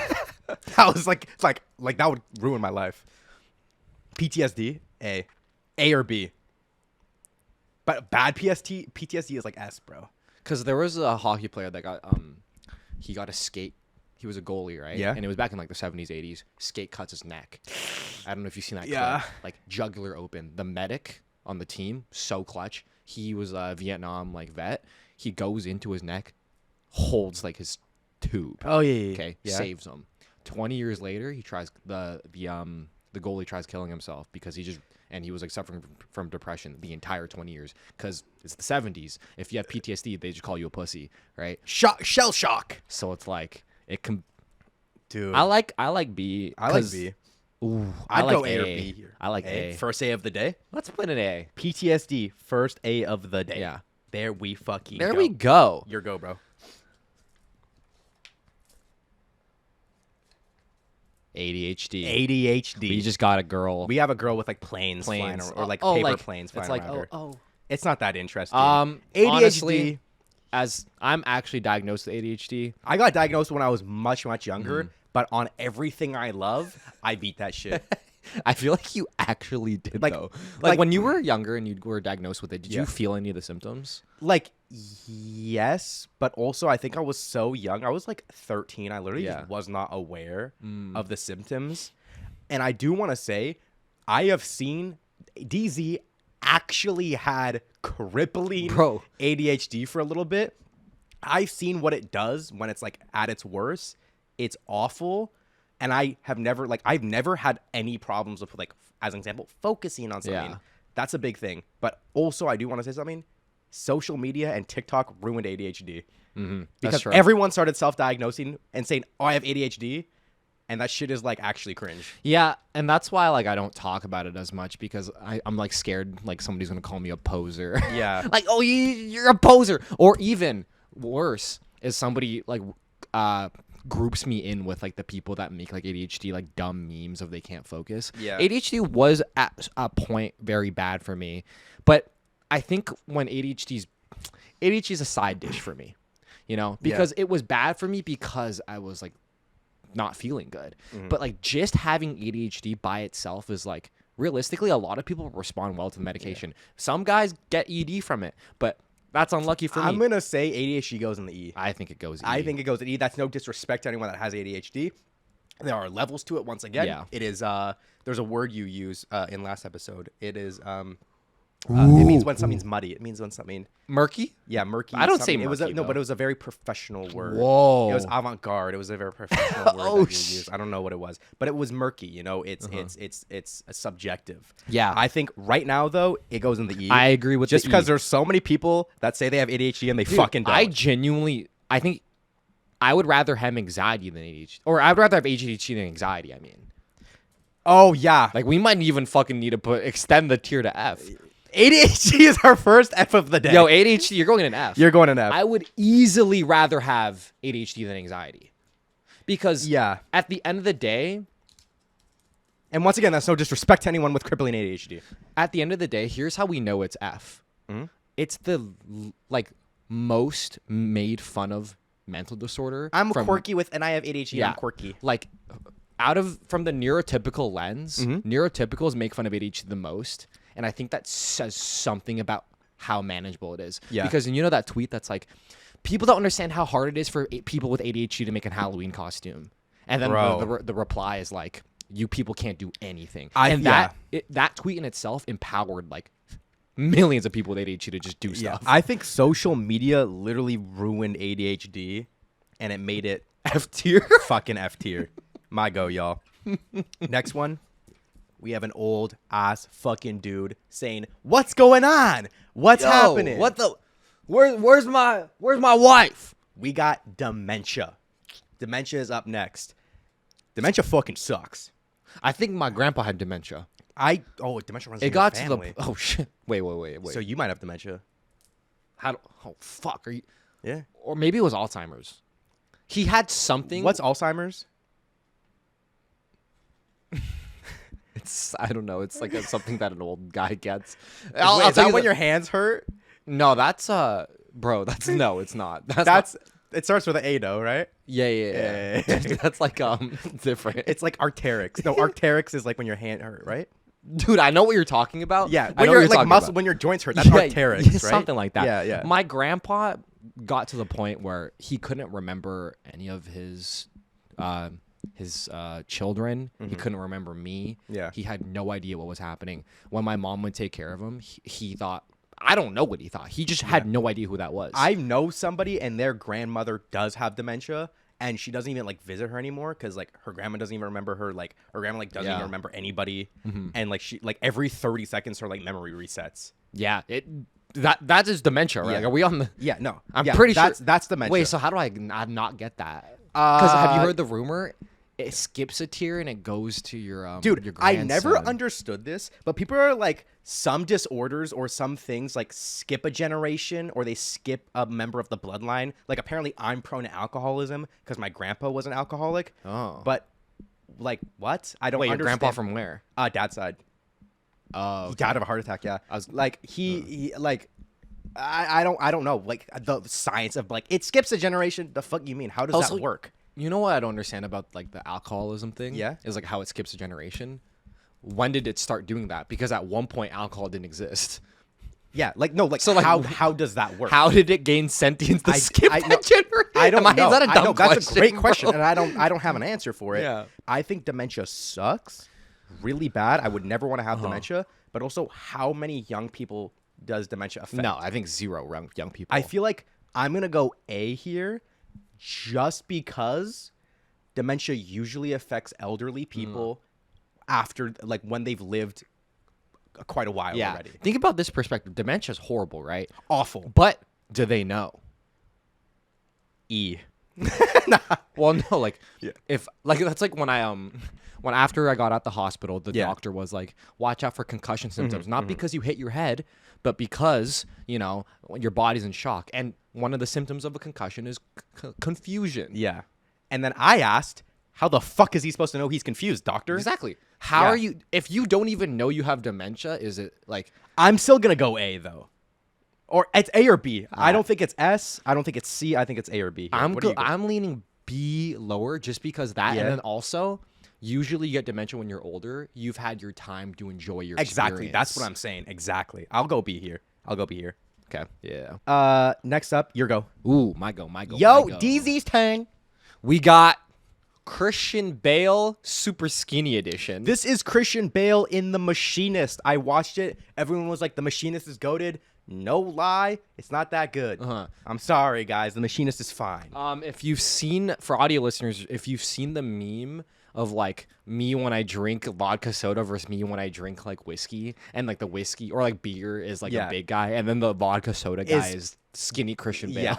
That was like that would ruin my life. PTSD, A or B. But bad PTSD is like S, bro. Because there was a hockey player that got he got a skate. He was a goalie, right? Yeah. And it was back in like the 70s, 80s. Skate cuts his neck. I don't know if you've seen that Yeah. clip. Like jugular open. The medic on the team, so clutch. He was a Vietnam like vet. He goes into his neck, holds like his tube. Oh yeah. Okay, saves him. 20 years later, he tries the goalie tries killing himself because he was like suffering from depression the entire 20 years because it's the 70s. If you have PTSD, they just call you a pussy, right? Shell shock. So it's like it can. Dude. I like B. I like B. Ooh, I'd I like go A or B here. I like A. First A of the day. Let's put an A. PTSD, first A of the day. Yeah. There we fucking There go. we go. Your go, bro. ADHD. We just got a girl. We have a girl with like planes flying or like paper planes flying it's like, around her. oh. It's not that interesting. ADHD. Honestly, As I'm actually diagnosed with ADHD. I got diagnosed when I was much younger, Mm-hmm. but on everything I love, I beat that shit. I feel like you actually did Like- though. like- Like when you were younger and you were diagnosed with it, did Yeah. you feel any of the symptoms? Like, yes, but also I think I was so young. I was like 13. I literally Yeah. just was not aware of the symptoms. And I do want to say, I have seen DZ actually had crippling Bro. ADHD for a little bit. I've seen what it does when it's like at its worst. It's awful. And I've never had any problems with like, as an example, focusing on something. Yeah. That's a big thing. But also I do want to say something. Social media and TikTok ruined ADHD. Because true. everyone started self-diagnosing and saying, "Oh, I have ADHD," and that shit is like actually cringe. Yeah, and that's why like I don't talk about it as much because I'm like scared like somebody's gonna call me a poser. Yeah. Like, oh, you're a poser. Or even worse is somebody like groups me in with like the people that make like ADHD like dumb memes of they can't focus. Yeah. ADHD was at a point very bad for me, but I think when ADHD is a side dish for me, you know, because it was bad for me because I was like not feeling good. But like just having ADHD by itself is like realistically a lot of people respond well to the medication. Some guys get ED from it, but that's unlucky for I'm me. gonna say ADHD goes in the E. I think it goes E. I think it goes in E. That's no disrespect to anyone that has ADHD. There are levels to it. Once again, Yeah. it is. There's a word you use in last episode. It is It means when something's muddy. It means when something, Murky? yeah, murky. I don't say something. It was murky, no, though. but it was a very professional word. Whoa. It was avant-garde. It was a very professional word Oh, that you used. I don't know what it was, but it was murky. You know, it's subjective. Yeah. I think right now though it goes in the E. I agree with just the because E. there's so many people that say they have ADHD and they fucking don't. I think I would rather have anxiety than ADHD. Or I'd rather have ADHD than anxiety, I mean. Oh yeah, Like, we might even fucking need to extend the tier to F. ADHD is our first F of the day. Yo, ADHD, you're going in an F. You're going in F. I would easily rather have ADHD than anxiety. Because Yeah. at the end of the day, And once again, that's no disrespect to anyone with crippling ADHD. at the end of the day, here's how we know it's F. Mhm. It's the like most made fun of mental disorder. I'm from- quirky and I have ADHD. Yeah. I'm quirky. Like from the neurotypical lens, neurotypicals make fun of ADHD the most, and I think that says something about how manageable it is. Yeah. Because you know that tweet that's like, people don't understand how hard it is for people with ADHD to make a Halloween costume, and then Bro. the reply is like, you people can't do anything. Yeah. That tweet in itself empowered like millions of people with ADHD to just do Yeah. stuff. I think social media literally ruined ADHD, and it made it F tier. fucking F tier. My go, y'all. Next one. We have an old ass fucking dude saying, "What's going on? What's happening? What the? Where's my wife? We got dementia. Dementia is up next. Dementia fucking sucks. I think my grandpa had dementia. Dementia runs in It your got to family. the shit. Wait. So you might have dementia. Fuck are you? Yeah. Or maybe it was Alzheimer's. He had something. What's Alzheimer's? I don't know. It's like something that an old guy gets. Wait, is that when your hands hurt? No, that's bro. That's no. It's not. That's it starts with an A though, right? Yeah. That's like different. It's like arterics. No, arterics is like when your hand hurt, right? Dude, I know what you're talking about. Yeah, I when know you're what like talking muscle, about. when your joints hurt, that's arterics, right? Something like that. Yeah. My grandpa got to the point where he couldn't remember any of his children. He couldn't remember me. Yeah. He had no idea what was happening. When my mom would take care of him, he thought, I don't know what he thought. He just had no idea who that was. I know somebody and their grandmother does have dementia, and she doesn't even like visit her anymore because like her grandma doesn't even remember her. Like her grandma like doesn't even remember anybody, and like she like every 30 seconds her like memory resets. Yeah, that is dementia, right? Yeah. Like, are we on the? Yeah, no, I'm yeah, pretty sure that's dementia. Wait, so how do I not get that? Because have you heard the rumor? It skips a tier and it goes to your Dude, your I never grandson. understood this, but people are like, some disorders or some things like skip a generation or they skip a member of the bloodline. Like apparently I'm prone to alcoholism because my grandpa was an alcoholic. Oh. But like what? I don't Wait, your understand. grandpa from where? Dad's side. Oh, He died of a heart attack, yeah. I was like he like I don't know. Like the science of like it skips a generation. The fuck you mean? How does Also, that work? You know what I don't understand about like the alcoholism thing? Yeah. Is like how it skips a generation. When did it start doing that? Because at one point alcohol didn't exist. Yeah, like no, like, So, like, how does that work? How did it gain sentience to skip I that know- generation? I don't know. Is that a I dumb know, question? That's a great question, bro? and I don't have an answer for it. Yeah. I think dementia sucks really bad. I would never want to have dementia, but also how many young people does dementia affect? No, I think zero young people. I feel like I'm going to go A here just because dementia usually affects elderly people after like when they've lived quite a while already. Think about this perspective. Dementia is horrible, right? Awful. But do they know? E. Well, no, like if like that's like when when after I got out the hospital, the doctor was like, "Watch out for concussion symptoms, not because you hit your head, but because when your body's in shock." And one of the symptoms of a concussion is confusion. Yeah. And then I asked, how the fuck is he supposed to know he's confused, doctor? Exactly. How Yeah. are you if you don't even know you have dementia? Is it like I'm still going to go A, though. Or it's A or B. I don't think it's S. I don't think it's C. I think it's A or B. Here. What do you go? I'm leaning B lower just because that, Yeah. and then also. Usually you get dementia when you're older. You've had your time to enjoy your Exactly. That's experience. what I'm saying. Exactly. I'll go B here. Okay. Yeah. Next up, your go. Ooh, my go. Yo, my go. DZ's turn. We got Christian Bale super skinny edition. This is Christian Bale in The Machinist. I watched it. Everyone was like, The Machinist is goated. No lie, it's not that good. I'm sorry, guys. The Machinist is fine. If you've seen, for audio listeners, if you've seen the meme of like me when I drink vodka soda versus me when I drink like whiskey, and like the whiskey or like beer is like a big guy, and then the vodka soda guy is skinny Christian Bale. Yeah.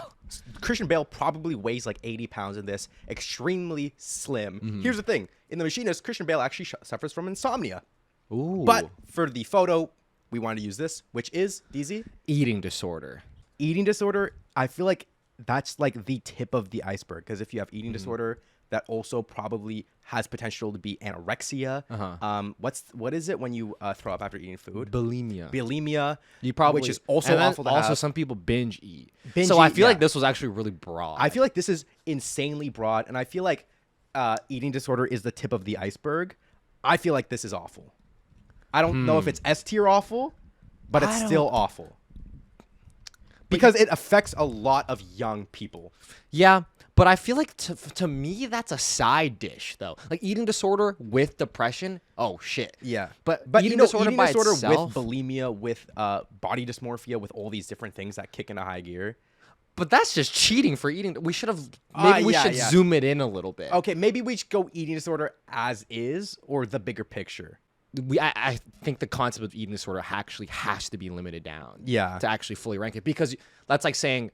Christian Bale probably weighs like 80 pounds in this. Extremely slim. Here's the thing. In The Machinist, Christian Bale actually suffers from insomnia. Ooh. But for the photo, we wanted to use this, which is, DZ? Eating disorder. Eating disorder, I feel like that's like the tip of the iceberg. Because if you have eating disorder, that also probably has potential to be anorexia. What is it when you throw up after eating food? Bulimia. You probably, which is also and then awful to also have. some people binge eat. Binge so I eat, feel like this was actually really broad. I feel like this is insanely broad, and I feel like eating disorder is the tip of the iceberg. I feel like this is awful. I don't know if it's S tier awful, but it's still awful. Because it affects a lot of young people. Yeah, but I feel like to me, that's a side dish, though. Like eating disorder with depression, oh, shit. Yeah. But eating disorder eating by disorder itself, with bulimia, with body dysmorphia, with all these different things that kick into high gear. but that's just cheating for eating. We should have, maybe we should zoom it in a little bit. Okay, maybe we should go eating disorder as is or the bigger picture. I think the concept of eating disorder actually has to be limited down. Yeah. To actually fully rank it, because that's like saying,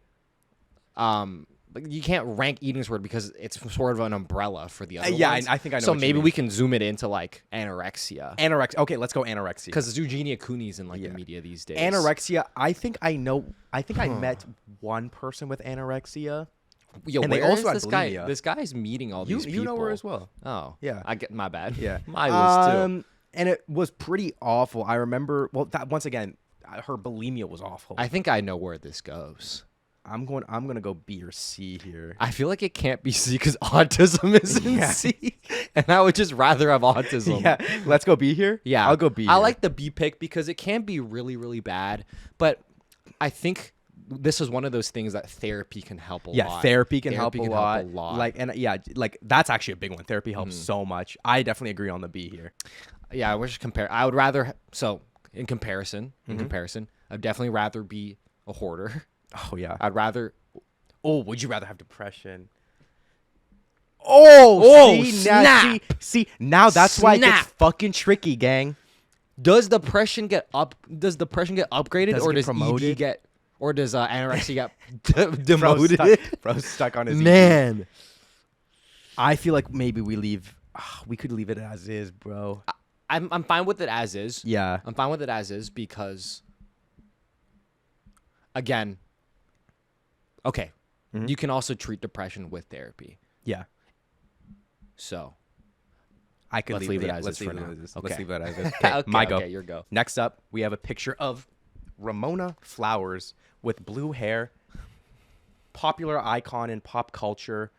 like you can't rank eating disorder because it's sort of an umbrella for the other ones. I think I know. So what you maybe mean. we can zoom it into like anorexia. Anorexia. Okay, let's go anorexia. Because Eugenia Cooney's in like the media these days. Anorexia. I think I know. I think I met one person with anorexia. Yo, and where they also is had this guy? bulimia. This guy's meeting all these people. You know her as well. Oh, Yeah. I get my bad. Yeah, I was too. And it was pretty awful. I remember. Well, that once again, her bulimia was awful. I think I know where this goes. I'm gonna go B or C here. I feel like it can't be C because autism is in C, and I would just rather have autism. Yeah, let's go B here. Yeah, I'll go B. I here. like the B pick because it can be really, really bad, but I think this is one of those things that therapy can help a lot. Yeah, therapy can help a lot. Like, that's actually a big one. Therapy helps so much. I definitely agree on the B here. Yeah, I wish I would rather. So in comparison, I'd definitely rather be a hoarder. Oh yeah. I'd rather. Oh, would you rather have depression? Oh, snap. See, now that's why it gets fucking tricky, gang. Does depression get upgraded, Does it or get does promoted? ED get, or does anorexia get demoted? Bro's stuck on his ED. Man, I feel like maybe we could leave it as is, bro. I'm fine with it as is. Yeah. I'm fine with it as is because, again, okay, you can also treat depression with therapy. Yeah. So I could let's leave it it as let's is for leave it now. as is. Okay. Let's leave it as is. Okay, my go. Okay, your go. Next up, we have a picture of Ramona Flowers with blue hair, popular icon in pop culture.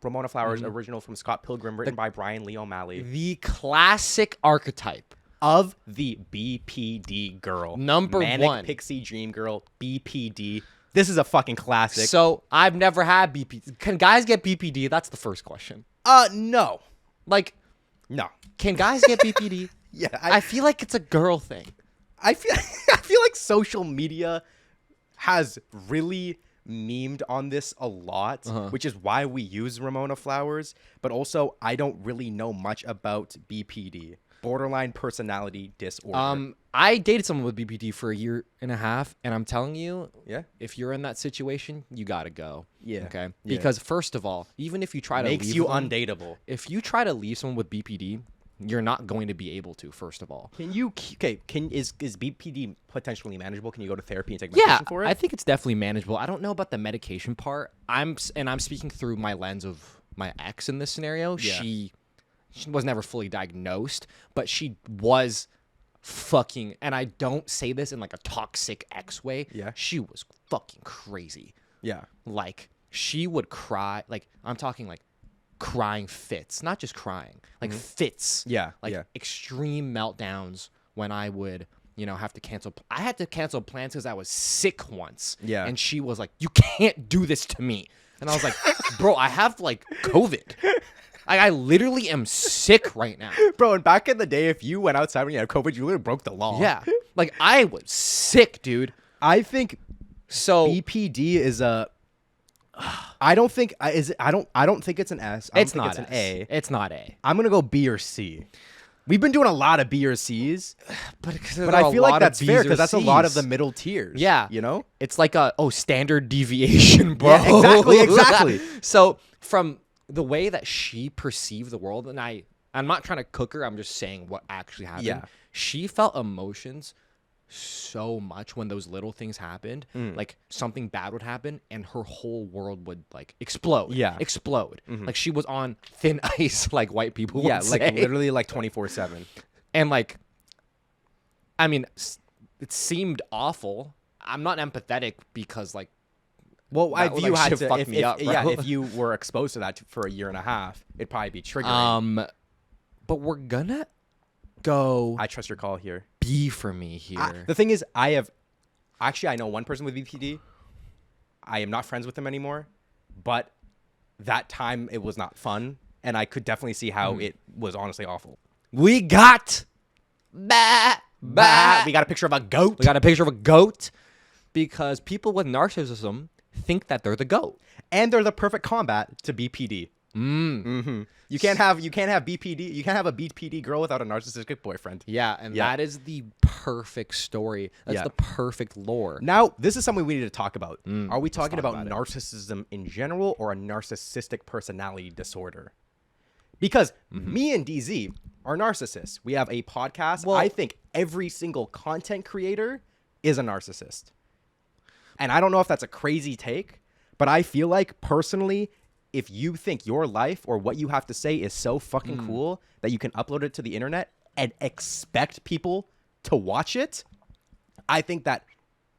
Ramona Flowers, original from Scott Pilgrim, written by Brian Lee O'Malley. The classic archetype Of the BPD girl. Number Manic one. Pixie Dream Girl, BPD. This is a fucking classic. So I've never had BPD. Can guys get BPD? That's the first question. No. Like, No. can guys get BPD? Yeah. I feel like it's a girl thing. I feel like social media has really memed on this a lot, which is why we use Ramona Flowers. But also, I don't really know much about BPD, borderline personality disorder. I dated someone with BPD for 1.5 years, and I'm telling you, Yeah. if you're in that situation, you gotta go. Yeah. Okay. Yeah. Because first of all, even if you try to Makes leave you them, undateable. if you try to leave someone with BPD, you're not going to be able to. First of all. Is BPD potentially manageable? Can you go to therapy and take Yeah, medication for it? I think it's definitely manageable. I don't know about the medication part. I'm speaking through my lens of my ex in this scenario. Yeah. She was never fully diagnosed, but she was fucking, and I don't say this in like a toxic ex way. Yeah. She was fucking crazy. Yeah. Like she would cry. Like I'm talking like crying fits, not just crying, like fits. Yeah, Like yeah. extreme meltdowns when I would, have to cancel. I had to cancel plans because I was sick once. Yeah. And she was like, "You can't do this to me." And I was like, "Bro, I have like COVID." I literally am sick right now. Bro, and back in the day, if you went outside when you had COVID, you literally broke the law. Yeah. Like, I was sick, dude. I think So BPD is a. I don't think I don't think it's an S. I don't it's think not it's an S. A. It's not A. I'm gonna go B or C. We've been doing a lot of B or C's, But but I feel like that's fair because that's a lot of the middle tiers. Yeah. you know. It's like a standard deviation, bro. Yeah, exactly. So from the way that she perceived the world, and I'm not trying to cook her, I'm just saying what actually happened. Yeah. She felt emotions so much when those little things happened. Like something bad would happen and her whole world would like explode. Yeah. Explode. Like she was on thin ice, like white people would Yeah, like say. literally like 24/7. And like, I mean, it seemed awful. I'm not empathetic because like, Well, That would, if you like, had shit to, fuck if, me if- up, bro. yeah, if you were exposed to that for a year and a half, it'd probably be triggering. but we're gonna go I trust your call here. B for me here. The thing is, I know one person with BPD. I am not friends with him anymore, but that time it was not fun, and I could definitely see how it was honestly awful. We got bah. We got a picture of a goat. We got a picture of a goat because people with narcissism think that they're the goat. And they're the perfect combat to BPD. You can't have BPD. You can't have a BPD girl without a narcissistic boyfriend. Yeah, and Yeah. that is the perfect story. That's Yeah. the perfect lore. Now, this is something we need to talk about. Are we talking talk about about it. narcissism in general or a narcissistic personality disorder? Because me and DZ are narcissists. We have a podcast. Well- I think every single content creator is a narcissist. And I don't know if that's a crazy take, but I feel like personally, if you think your life or what you have to say is so fucking cool that you can upload it to the internet and expect people to watch it, I think that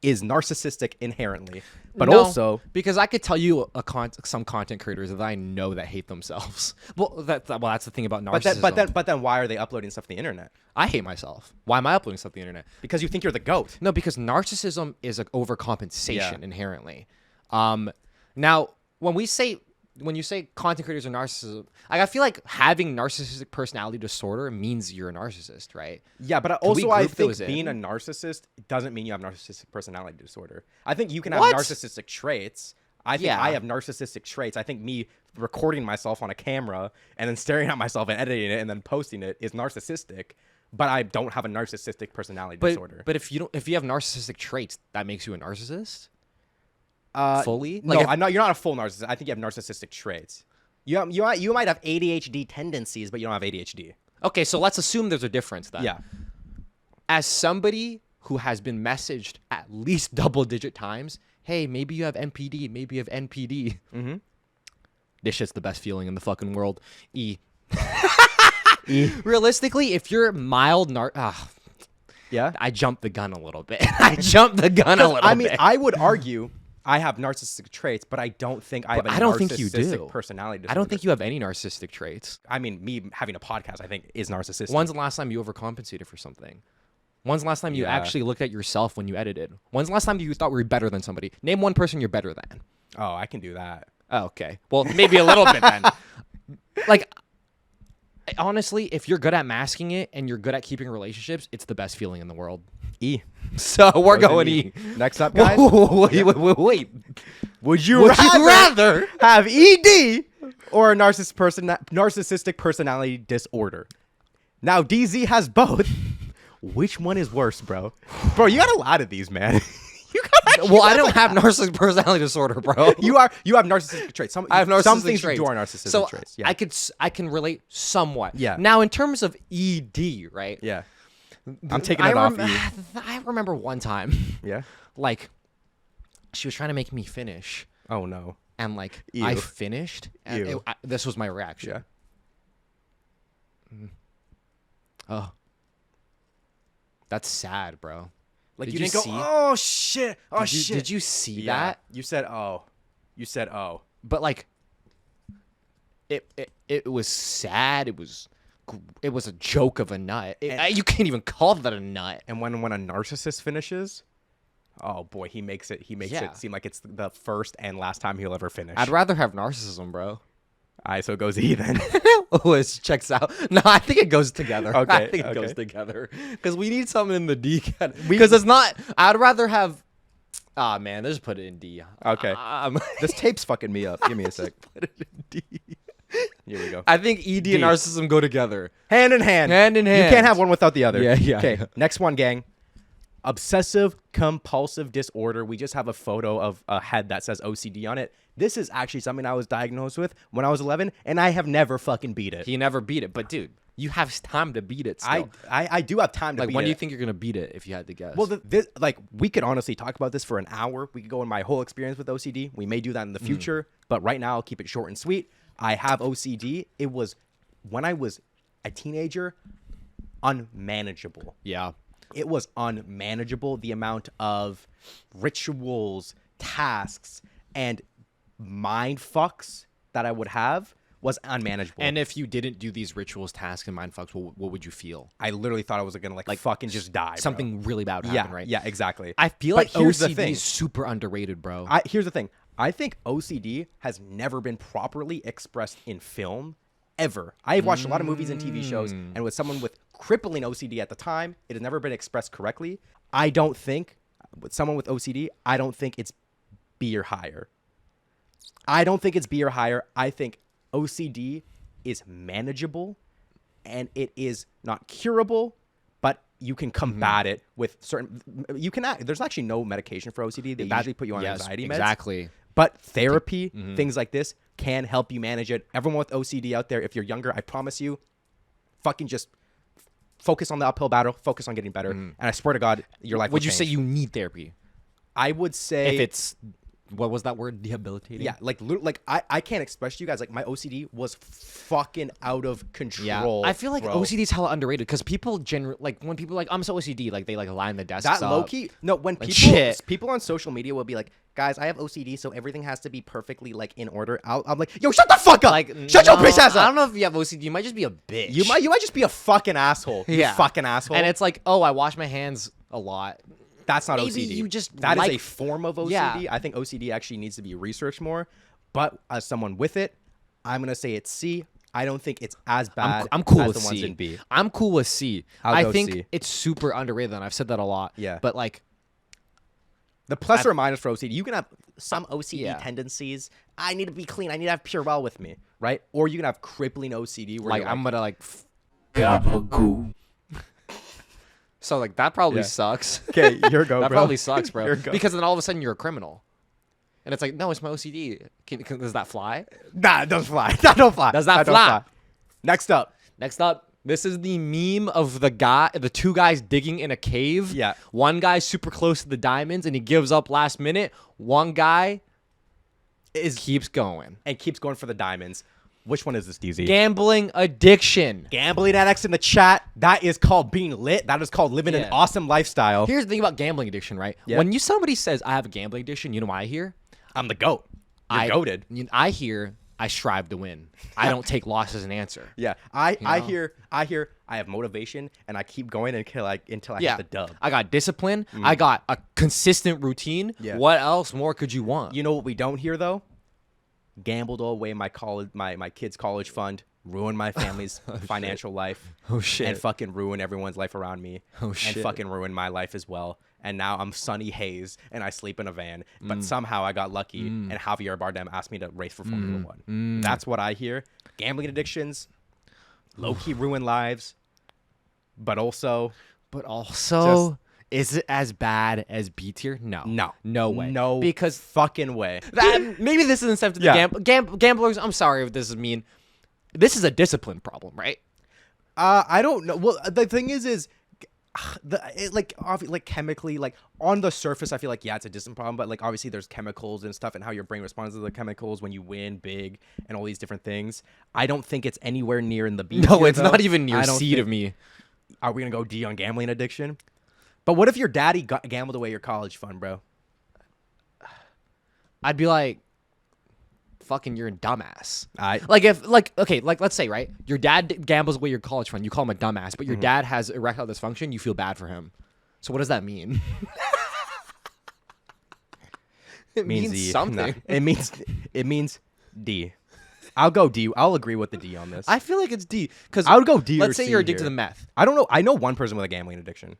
is narcissistic inherently. But No, also, because I could tell you some content creators that I know that hate themselves. Well, that's the thing about narcissism. but then why are they uploading stuff to the internet? I hate myself. Why am I uploading stuff to the internet? Because you think you're the goat. No, because narcissism is an overcompensation Yeah. inherently. Now when you say content creators are narcissism, like, I feel like having narcissistic personality disorder means you're a narcissist, right? Yeah, but we also I group think those in? being a narcissist doesn't mean you have narcissistic personality disorder. I think you can What? have narcissistic traits. I think Yeah. I have narcissistic traits. I think me recording myself on a camera and then staring at myself and editing it and then posting it is narcissistic, but I don't have a narcissistic personality disorder. But if you have narcissistic traits, that makes you a narcissist? Fully? No, Like, if- I'm not. You're not a full narcissist. I think you have narcissistic traits. You might have ADHD tendencies, but you don't have ADHD. Okay, so let's assume there's a difference then. Yeah. As somebody who has been messaged at least double-digit times, hey, maybe you have NPD, maybe you have NPD. Mm-hmm. This shit's the best feeling in the fucking world. Realistically, if you're mild Yeah. I jumped the gun a little bit. I jumped the gun a little I mean, bit. I would argue I have narcissistic traits, but I don't think I have a I don't think you do. narcissistic personality disorder. I don't think you have any narcissistic traits. I mean, me having a podcast, I think, is narcissistic. When's the last time you overcompensated for something? When's the last time you Yeah. actually looked at yourself when you edited? When's the last time you thought we were better than somebody? Name one person you're better than. Oh, I can do that. Oh, okay. Well, maybe a little bit then. Like, honestly, if you're good at masking it and you're good at keeping relationships, it's the best feeling in the world. E. So we're Goes going in E. Next up, guys. Wait. Would you Would you rather have ED or a narcissistic personality disorder? Now, DZ has both. Which one is worse, bro? Bro, you got a lot of these, man. Well, I don't have narcissistic personality disorder, bro. You have narcissistic traits. I have narcissistic some things traits. you do are narcissistic so traits. Yeah. I can relate somewhat. Yeah. Now, in terms of ED, right? Yeah. I'm taking it off E. I remember one time, Yeah. like, she was trying to make me finish, Oh no. and like Ew. I finished, and Ew. this was my reaction. Yeah. Oh, that's sad, bro. Like Did you you didn't go, see- oh shit, oh shit. Did you see Yeah. that? You said oh. You said oh. But like, it was sad. It was a joke of a nut. You can't even call that a nut. And when a narcissist finishes, oh boy, he makes Yeah. it seem like it's the first and last time he'll ever finish. I'd rather have narcissism, bro. All right, so it goes E then. Oh, it checks out. No, I think it goes together. Okay, I think it okay. goes together because we need something in the D because it's not. I'd rather have. Ah, man, let's put it in D. Okay. This tape's fucking me up. Give me a sec. Put it in D. Here we go. I think ED and narcissism go together. Hand in hand. Hand in You hand. can't have one without the other. Yeah. Okay, next one, gang. Obsessive compulsive disorder. We just have a photo of a head that says OCD on it. This is actually something I was diagnosed with when I was 11, and I have never fucking beat it. He never beat it, but dude, you have time to beat it. Still. I do have time to like beat it. when do you think you're gonna beat it? If you had to guess. Well, this, like, we could honestly talk about this for an hour. We could go in my whole experience with OCD. We may do that in the future, but right now I'll keep it short and sweet. I have OCD. It was when I was a teenager, unmanageable. yeah. It was unmanageable. The amount of rituals, tasks, and mind fucks that I would have was unmanageable. And if you didn't do these rituals, tasks, and mindfucks, what would you feel? I literally thought I was gonna like fucking just die. Something really bad would Yeah, happen, right? yeah, exactly. I feel But like here's the OCD thing. is super underrated, bro. Here's the thing. I think OCD has never been properly expressed in film ever. I've watched a lot of movies and TV shows, and with someone with crippling OCD at the time, it has never been expressed correctly. I don't think, with someone with OCD, I don't think it's B or higher. I don't think it's B or higher. I think OCD is manageable, and it is not curable, but you can combat it with certain. You can. There's actually no medication for OCD. They usually put you on anxiety meds. Exactly. But therapy, things like this, can help you manage it. Everyone with OCD out there, if you're younger, I promise you, fucking just focus on the uphill battle, focus on getting better, and I swear to God, your life. Would you will say change. you need therapy? I would say If it's what was that word? Debilitating. yeah, like I can't express to you guys, like, my OCD was fucking out of control. I feel like bro. OCD is hella underrated because people generally like when people are like I'm so OCD, like they like line the desks That up. low key. No, when Like, people shit. people on social media will be like, guys, I have OCD, so everything has to be perfectly like in order. I'm like, yo, shut the fuck up. Like Shut your no, bitch ass I up. don't know if you have OCD. You might just be a bitch. You might just be a fucking asshole. You fucking asshole. And it's like, oh, I wash my hands a lot. That's not Maybe OCD. you just that is like- a form of OCD. Yeah. I think OCD actually needs to be researched more. But as someone with it, I'm gonna say it's C. I don't think it's as bad I'm cool as with the ones C. in B. I'm cool with C. I'll I go think C. it's super underrated, and I've said that a lot. Yeah. But like, The plus or minus for OCD, you can have some OCD Yeah. tendencies. I need to be clean. I need to have Purell with me, right? Or you can have crippling OCD where like you're I'm gonna like. Gabagool. So like that probably Yeah. sucks. okay, your go, That bro. probably sucks, bro. Your go. Because then all of a sudden you're a criminal, and it's like, no, it's my OCD. Does that fly? Nah, it doesn't fly. That don't fly. Does that don't fly? Next up. Next up, this is the meme of the two guys digging in a cave. Yeah. One guy's super close to the diamonds and he gives up last minute. One guy keeps going. And keeps going for the diamonds. Which one is this, DZ? Gambling addiction. Gambling addicts in the chat. That is called being lit. That is called living an Yeah. awesome lifestyle. Here's the thing about gambling addiction, right? Yeah. When somebody says I have a gambling addiction, you know what I hear? I'm the GOAT. You're goated. I hear I strive to win. I don't take loss as an answer. Yeah. I know? hear I have motivation and I keep going until I hit the dub. I got discipline. I got a consistent routine. Yeah. What else more could you want? You know what we don't hear though? Gambled all away my kids' college fund, ruined my family's financial life. Oh, shit. And fucking ruin everyone's life around me. Oh, shit. And fucking ruin my life as well. And now I'm Sunny Hayes and I sleep in a van. But somehow I got lucky and Javier Bardem asked me to race for Formula One. That's what I hear. Gambling addictions, low key ruin lives, but also is it as bad as B tier? No. No way. No Because fucking way. maybe this isn't sensitive Yeah. to gamblers. I'm sorry if this is mean. This is a discipline problem, right? I don't know. Well, the thing is like chemically, like on the surface, I feel like, yeah, it's a distant problem, but like obviously there's chemicals and stuff and how your brain responds to the chemicals when you win big and all these different things. I don't think it's anywhere near in the B No, tier, it's though. not even near I don't C to think- me. Are we gonna go D on gambling addiction? But what if your daddy gambled away your college fund, bro? I'd be like, fucking, you're a dumbass. I Let's say, right, your dad gambles away your college fund. You call him a dumbass, but your dad has erectile dysfunction. You feel bad for him. So what does that mean? It means E. something. No, it means D. I'll go D. I'll agree with the D on this. I feel like it's D because I would go D. Let's or say C you're addicted here. to meth. I don't know. I know one person with a gambling addiction.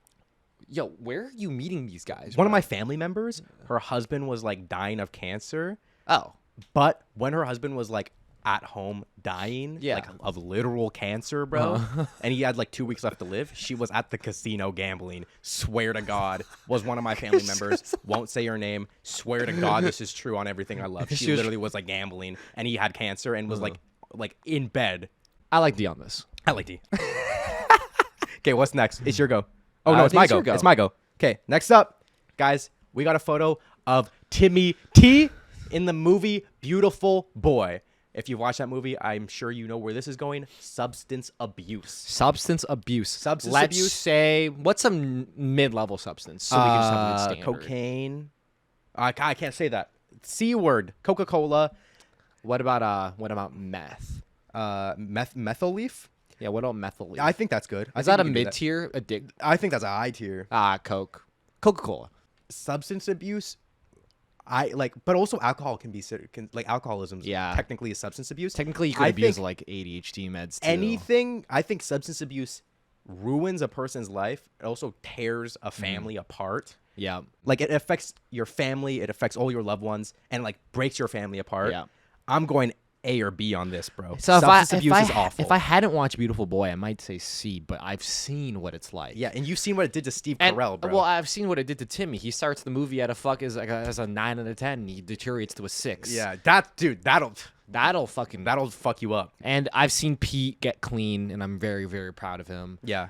Yo, where are you meeting these guys? One of bro? my family members, her husband was like dying of cancer, Oh, but when her husband was like at home dying, Yeah. like of literal cancer, bro, and he had like 2 weeks left to live, she was at the casino gambling. Swear to God, was one of my family members. Won't say her name. Swear to God, this is true on everything I love. She She was- literally was like gambling, and he had cancer and was like in bed. I like D on this. I like D. Okay, what's next? It's your go. Oh no, I it's think my it's go. your go. It's my go. Okay, next up, guys, we got a photo of Timmy T in the movie Beautiful Boy. If you watch that movie, I'm sure you know where this is going. Substance abuse. Substance abuse. Substance Let's abuse? say what's some mid-level substance so we can just have a good standard. Cocaine. I can't say that. C word. Coca-Cola. What about meth? Methyl leaf. Yeah, what about methyl? I think that's good. Is that a mid-tier addict? I think that's a high tier. Coke. Coca-Cola. Substance abuse. But also alcohol can be like alcoholism. Yeah. Technically a substance abuse. Technically, you could I abuse think like ADHD meds too. anything. I think substance abuse ruins a person's life. It also tears a family apart. Yeah. Like it affects your family. It affects all your loved ones, and like breaks your family apart. Yeah. I'm going A or B on this, bro. So substance abuse is awful. If I hadn't watched Beautiful Boy, I might say C, but I've seen what it's like. yeah, and you've seen what it did to Steve And, Carell, bro. well, I've seen what it did to Timmy. He starts the movie at as a 9 out of 10. And he deteriorates to a 6. yeah, that'll fuck you up. And I've seen Pete get clean, and I'm very, very proud of him. Yeah.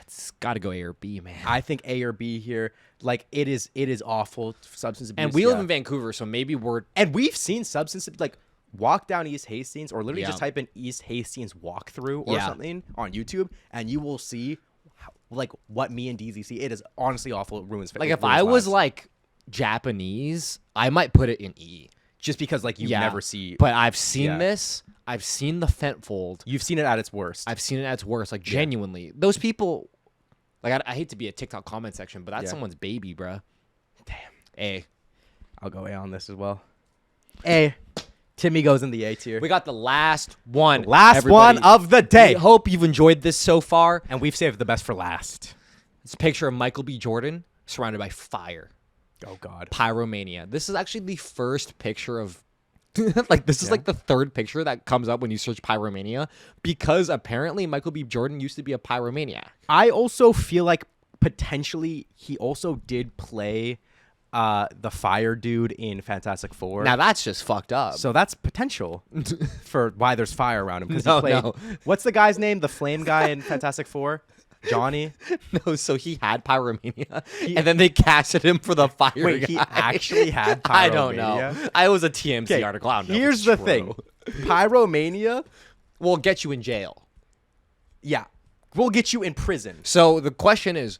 It's got to go A or B, man. I think A or B here. Like it is awful substance abuse. And we live yeah. in Vancouver, so maybe And we've seen substance like walk down East Hastings or literally Yeah. just type in East Hastings walkthrough or Yeah. something on YouTube, and you will see like what me and DZ see. It is honestly awful. It ruins. like it if ruins I was lives. like Japanese, I might put it in E. just because like you Yeah. never see, But I've seen Yeah. this. I've seen the fentfold. you've seen it at its worst. I've seen it at its worst. Like genuinely, those people. Like I hate to be a TikTok comment section, but that's Yeah. someone's baby, bruh. Damn. A. I'll go A on this as well. A. Timmy goes in the A tier. We got the last one. Last everybody. one of the day, We hope you've enjoyed this so far. and we've saved the best for last. It's a picture of Michael B. Jordan surrounded by fire. Oh God. Pyromania. This is actually the first picture of like this is like the third picture that comes up when you search pyromania because apparently Michael B. Jordan used to be a pyromaniac. I also feel like potentially he also did play the fire dude in Fantastic Four. Now that's just fucked up. So that's potential for why there's fire around him. Because No, he played. no. What's the guy's name? The flame guy in Fantastic Four? Johnny? No, so he had pyromania, and then they casted him for the fire. Wait, guy. he actually had pyromania? I don't know. I was a TMZ Okay, article. I don't know if here's it's the true. thing. Pyromania, We'll get you in jail. yeah, will get you in prison. So the question is,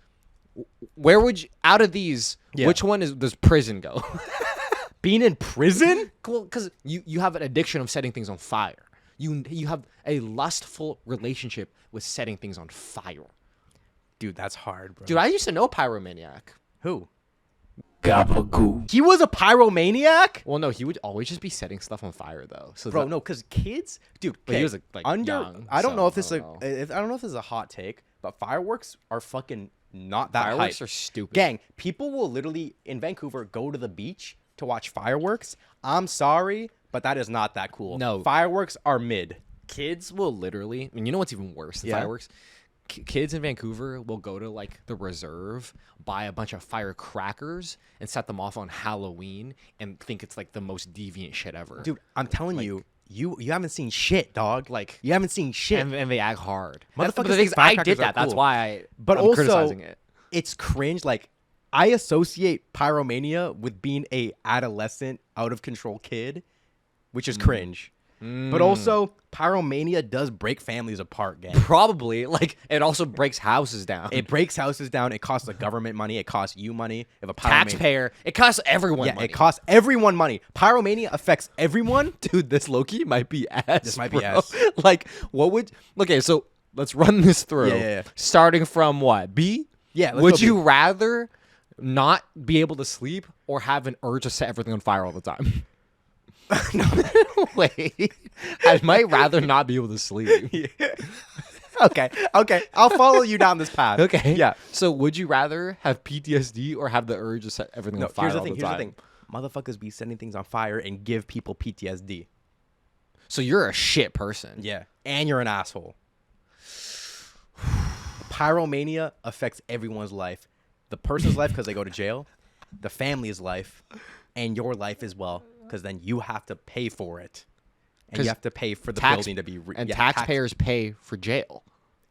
where would you, out of these, Yeah. which one does prison go? Being in prison? Well, because you have an addiction of setting things on fire. You have a lustful relationship with setting things on fire. Dude, that's hard, bro. Dude, I used to know pyromaniac. Who? Gabagool. He was a pyromaniac? Well, no, he would always just be setting stuff on fire, though. So Bro, that- no, because kids, dude. But he okay, was, like, young, I don't so know if this I is don't I don't know if this is a hot take, but fireworks are fucking not that fireworks hype. are stupid. Gang, people will literally in Vancouver go to the beach to watch fireworks. I'm sorry, but that is not that cool. No. Fireworks are mid. Kids will literally, I mean, you know what's even worse than Yeah. fireworks? Kids in Vancouver will go to like the reserve, buy a bunch of firecrackers, and set them off on Halloween, and think it's like the most deviant shit ever. Dude, I'm telling you, you haven't seen shit, dog. Like- you haven't seen shit. and they act hard. Motherfuckers But the think thing is, I firecrackers did are that. That's cool. why But I'm also, criticizing it. it's cringe. Like, I associate pyromania with being a adolescent, out of control kid, which is cringe. But also, pyromania does break families apart, gang. Probably, like, it also breaks houses down. It breaks houses down. It costs the government money. It costs you money. If a pyromania, Taxpayer. It costs everyone yeah, money. it costs everyone money. Pyromania affects everyone. Dude, this Loki might be ass. This might be bro. ass. Like, what would? Okay, so let's run this through. Yeah. Starting from what? B. Yeah, let's Would go B. you rather not be able to sleep or have an urge to set everything on fire all the time? Wait, I might rather not be able to sleep. Okay. I'll follow you down this path. Okay. Yeah. So would you rather have PTSD or have the urge to set everything No, on fire here's the all thing. the Here's the time? thing. Motherfuckers be setting things on fire and give people PTSD. So you're a shit person. Yeah. And you're an asshole. Pyromania affects everyone's life. The person's life because they go to jail, the family's life, and your life as well, because then you have to pay for it. And you have to pay for the building to be... taxpayers pay for jail.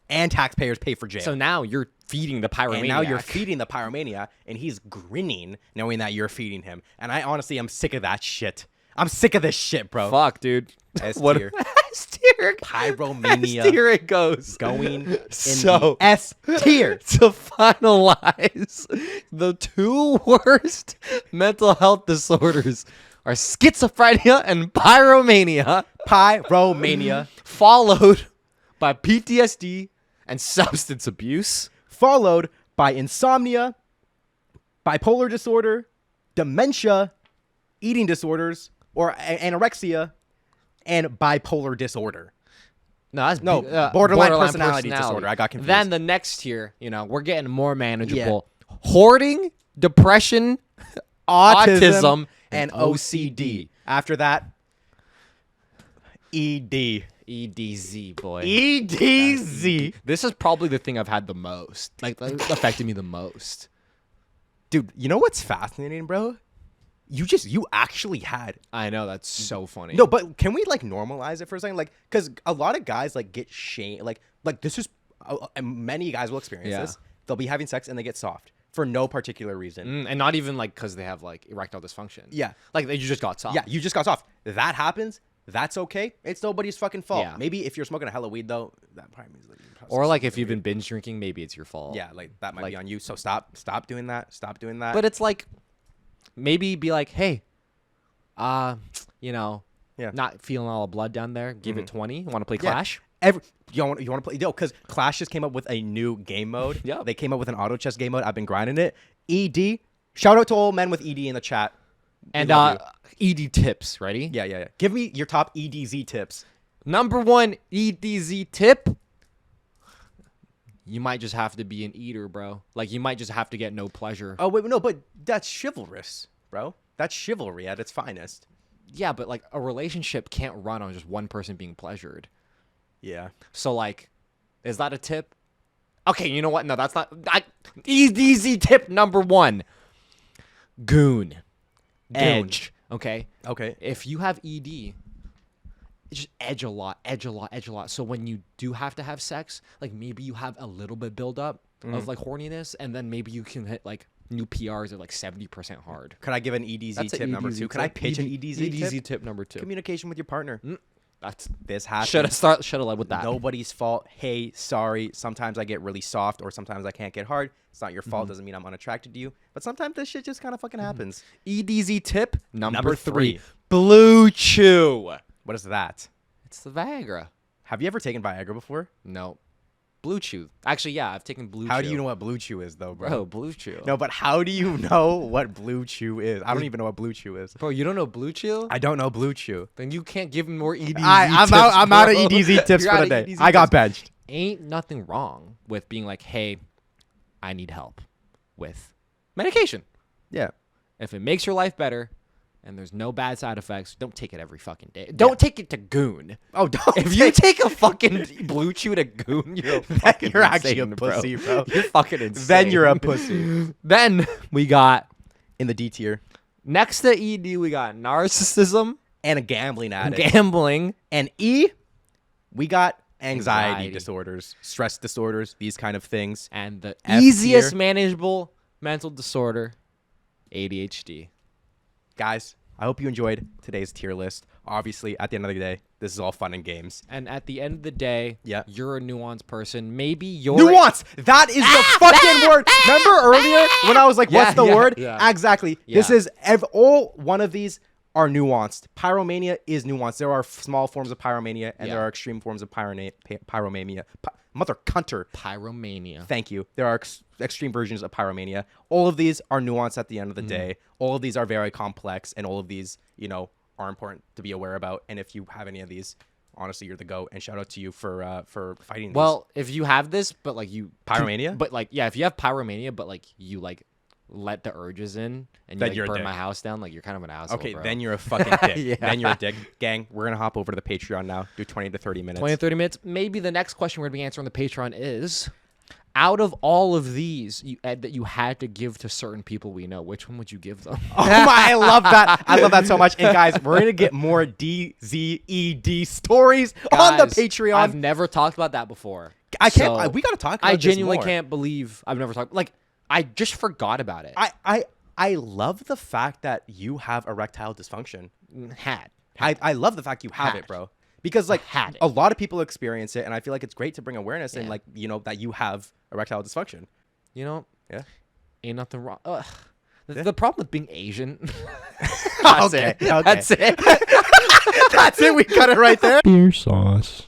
And taxpayers pay for jail. So now you're feeding the pyromaniac. And now you're feeding the pyromania, and he's grinning knowing that you're feeding him. And I honestly am sick of that shit. I'm sick of this shit, bro. Fuck, dude. S What? tier. S-tier. Pyromania. S-tier it goes. Going in So- the S tier. To finalize, the two worst mental health disorders are schizophrenia and pyromania, Pyromania. followed by PTSD and substance abuse. Followed by insomnia, bipolar disorder, dementia, eating disorders, or anorexia, and bipolar disorder. No, that's borderline personality disorder. I got confused. Then the next tier, we're getting more manageable. Hoarding, depression, autism, and OCD. After that, ED. EDZ, boy. EDZ. This is probably the thing I've had the most. Like, that affected me the most. Dude, you know what's fascinating, bro? You actually had... I know, that's so funny. No, but can we, like, normalize it for a second? Like, because a lot of guys, like, get shamed. Like this is... many guys will experience this. They'll be having sex and they get soft for no particular reason. And not even, like, because they have, like, erectile dysfunction. Yeah. Like, you just got soft. Yeah, you just got soft. That happens. That's okay. It's nobody's fucking fault. Yeah. Maybe if you're smoking a hella weed, though, that probably means... Or, like, if you've been binge drinking, maybe it's your fault. Yeah, like, that might be on you. So stop doing that. Stop doing that. But it's like, maybe be like, hey, Yeah. not feeling all the blood down there. Give it 20. Want to play Clash? You want to play? Yo, because Clash just came up with a new game mode. Yep. They came up with an auto chess game mode. I've been grinding it. ED. Shout out to all men with ED in the chat. And love ED tips. Ready? Yeah. Give me your top EDZ tips. Number one EDZ tip. You might just have to be an eater, bro. Like, you might just have to get no pleasure. Oh, wait, no, but that's chivalrous, bro. That's chivalry at its finest. Yeah, but, like, a relationship can't run on just one person being pleasured. Yeah. So, like, is that a tip? Okay, you know what? No, that's not... EDZ tip number one. Goon. Edge. Okay? Okay. If you have ED, just edge a lot. So when you do have to have sex, like, maybe you have a little bit build up of, like, horniness, and then maybe you can hit, like, new PRs at, like, 70% hard. Could I give an EDZ That's tip an number EDZ two? Can I tip. pitch an EDZ tip? tip number two. Communication with your partner. That's This happens. should have led with that. Nobody's fault. Hey, sorry. Sometimes I get really soft or sometimes I can't get hard. It's not your fault. Doesn't mean I'm unattracted to you. But sometimes this shit just kind of fucking happens. EDZ tip number three. three. Blue Chew. What is that? It's the Viagra. Have you ever taken Viagra before? No. Blue Chew. Actually, yeah, I've taken Blue Chew. How do you know what Blue Chew is, though, bro? Bro, Blue Chew. No, but how do you know what Blue Chew is? I don't even know what Blue Chew is. Bro, you don't know Blue Chew? I don't know Blue Chew. Then you can't give me more EDZ I'm tips, out. I'm out of bro. EDZ tips You're for out the of day. EDZ I got tips. benched. Ain't nothing wrong with being like, hey, I need help with medication. Yeah. If it makes your life better and there's no bad side effects, don't take it every fucking day. Don't take it to Goon. Oh, don't. If you take a fucking Blue Chew to Goon, you're fucking you're actually a insane, pussy, bro. You're fucking insane. Then you're a pussy. Then we got, In the D tier. next to ED, we got narcissism, And a gambling addict. gambling, And E, we got anxiety Anxiety. disorders, stress disorders, these kind of things. and the F easiest tier. manageable mental disorder, ADHD. Guys, I hope you enjoyed today's tier list. Obviously, at the end of the day, this is all fun and games. And at the end of the day, Yeah. you're a nuanced person. Maybe you're Nuance! That is the fucking word. Remember earlier when I was like, what's the word? Yeah. Exactly. This Yeah. is all one of these are nuanced. Pyromania is nuanced. There are small forms of pyromania and Yeah. there are extreme forms of pyromania. Mother cunter. pyromania. Thank you. There are extreme versions of pyromania. All of these are nuanced at the end of the day. All of these are very complex, and all of these, are important to be aware about. And if you have any of these, honestly, you're the GOAT. And shout out to you for fighting these. Well, if you have this, but like you Pyromania? but like yeah, if you have pyromania, but like you like let the urges in and you Then like you're a burn dick. my house down, like you're kind of an asshole. okay, bro. then you're a fucking dick. Yeah. Then you're a dick. Gang, we're going to hop over to the Patreon now. Do 20 to 30 minutes. 20 to 30 minutes. Maybe the next question we're gonna be answering on the Patreon is, out of all of these that you had to give to certain people we know, which one would you give them? Oh my, I love that. I love that so much. And guys, we're going to get more DZED stories on the Guys, Patreon. I've never talked about that before. I can't. So We got to talk about I this genuinely more. can't believe I've never talked. Like, I just forgot about it. I love the fact that you have erectile dysfunction. Had. I love the fact you have Had. it, bro. Because like Had it. a lot of people experience it, and I feel like it's great to bring awareness and Yeah. like that you have erectile dysfunction. You know, Yeah. ain't nothing wrong. The problem with being Asian. Okay, okay. That's it. That's it. We cut it right there. BeerSos.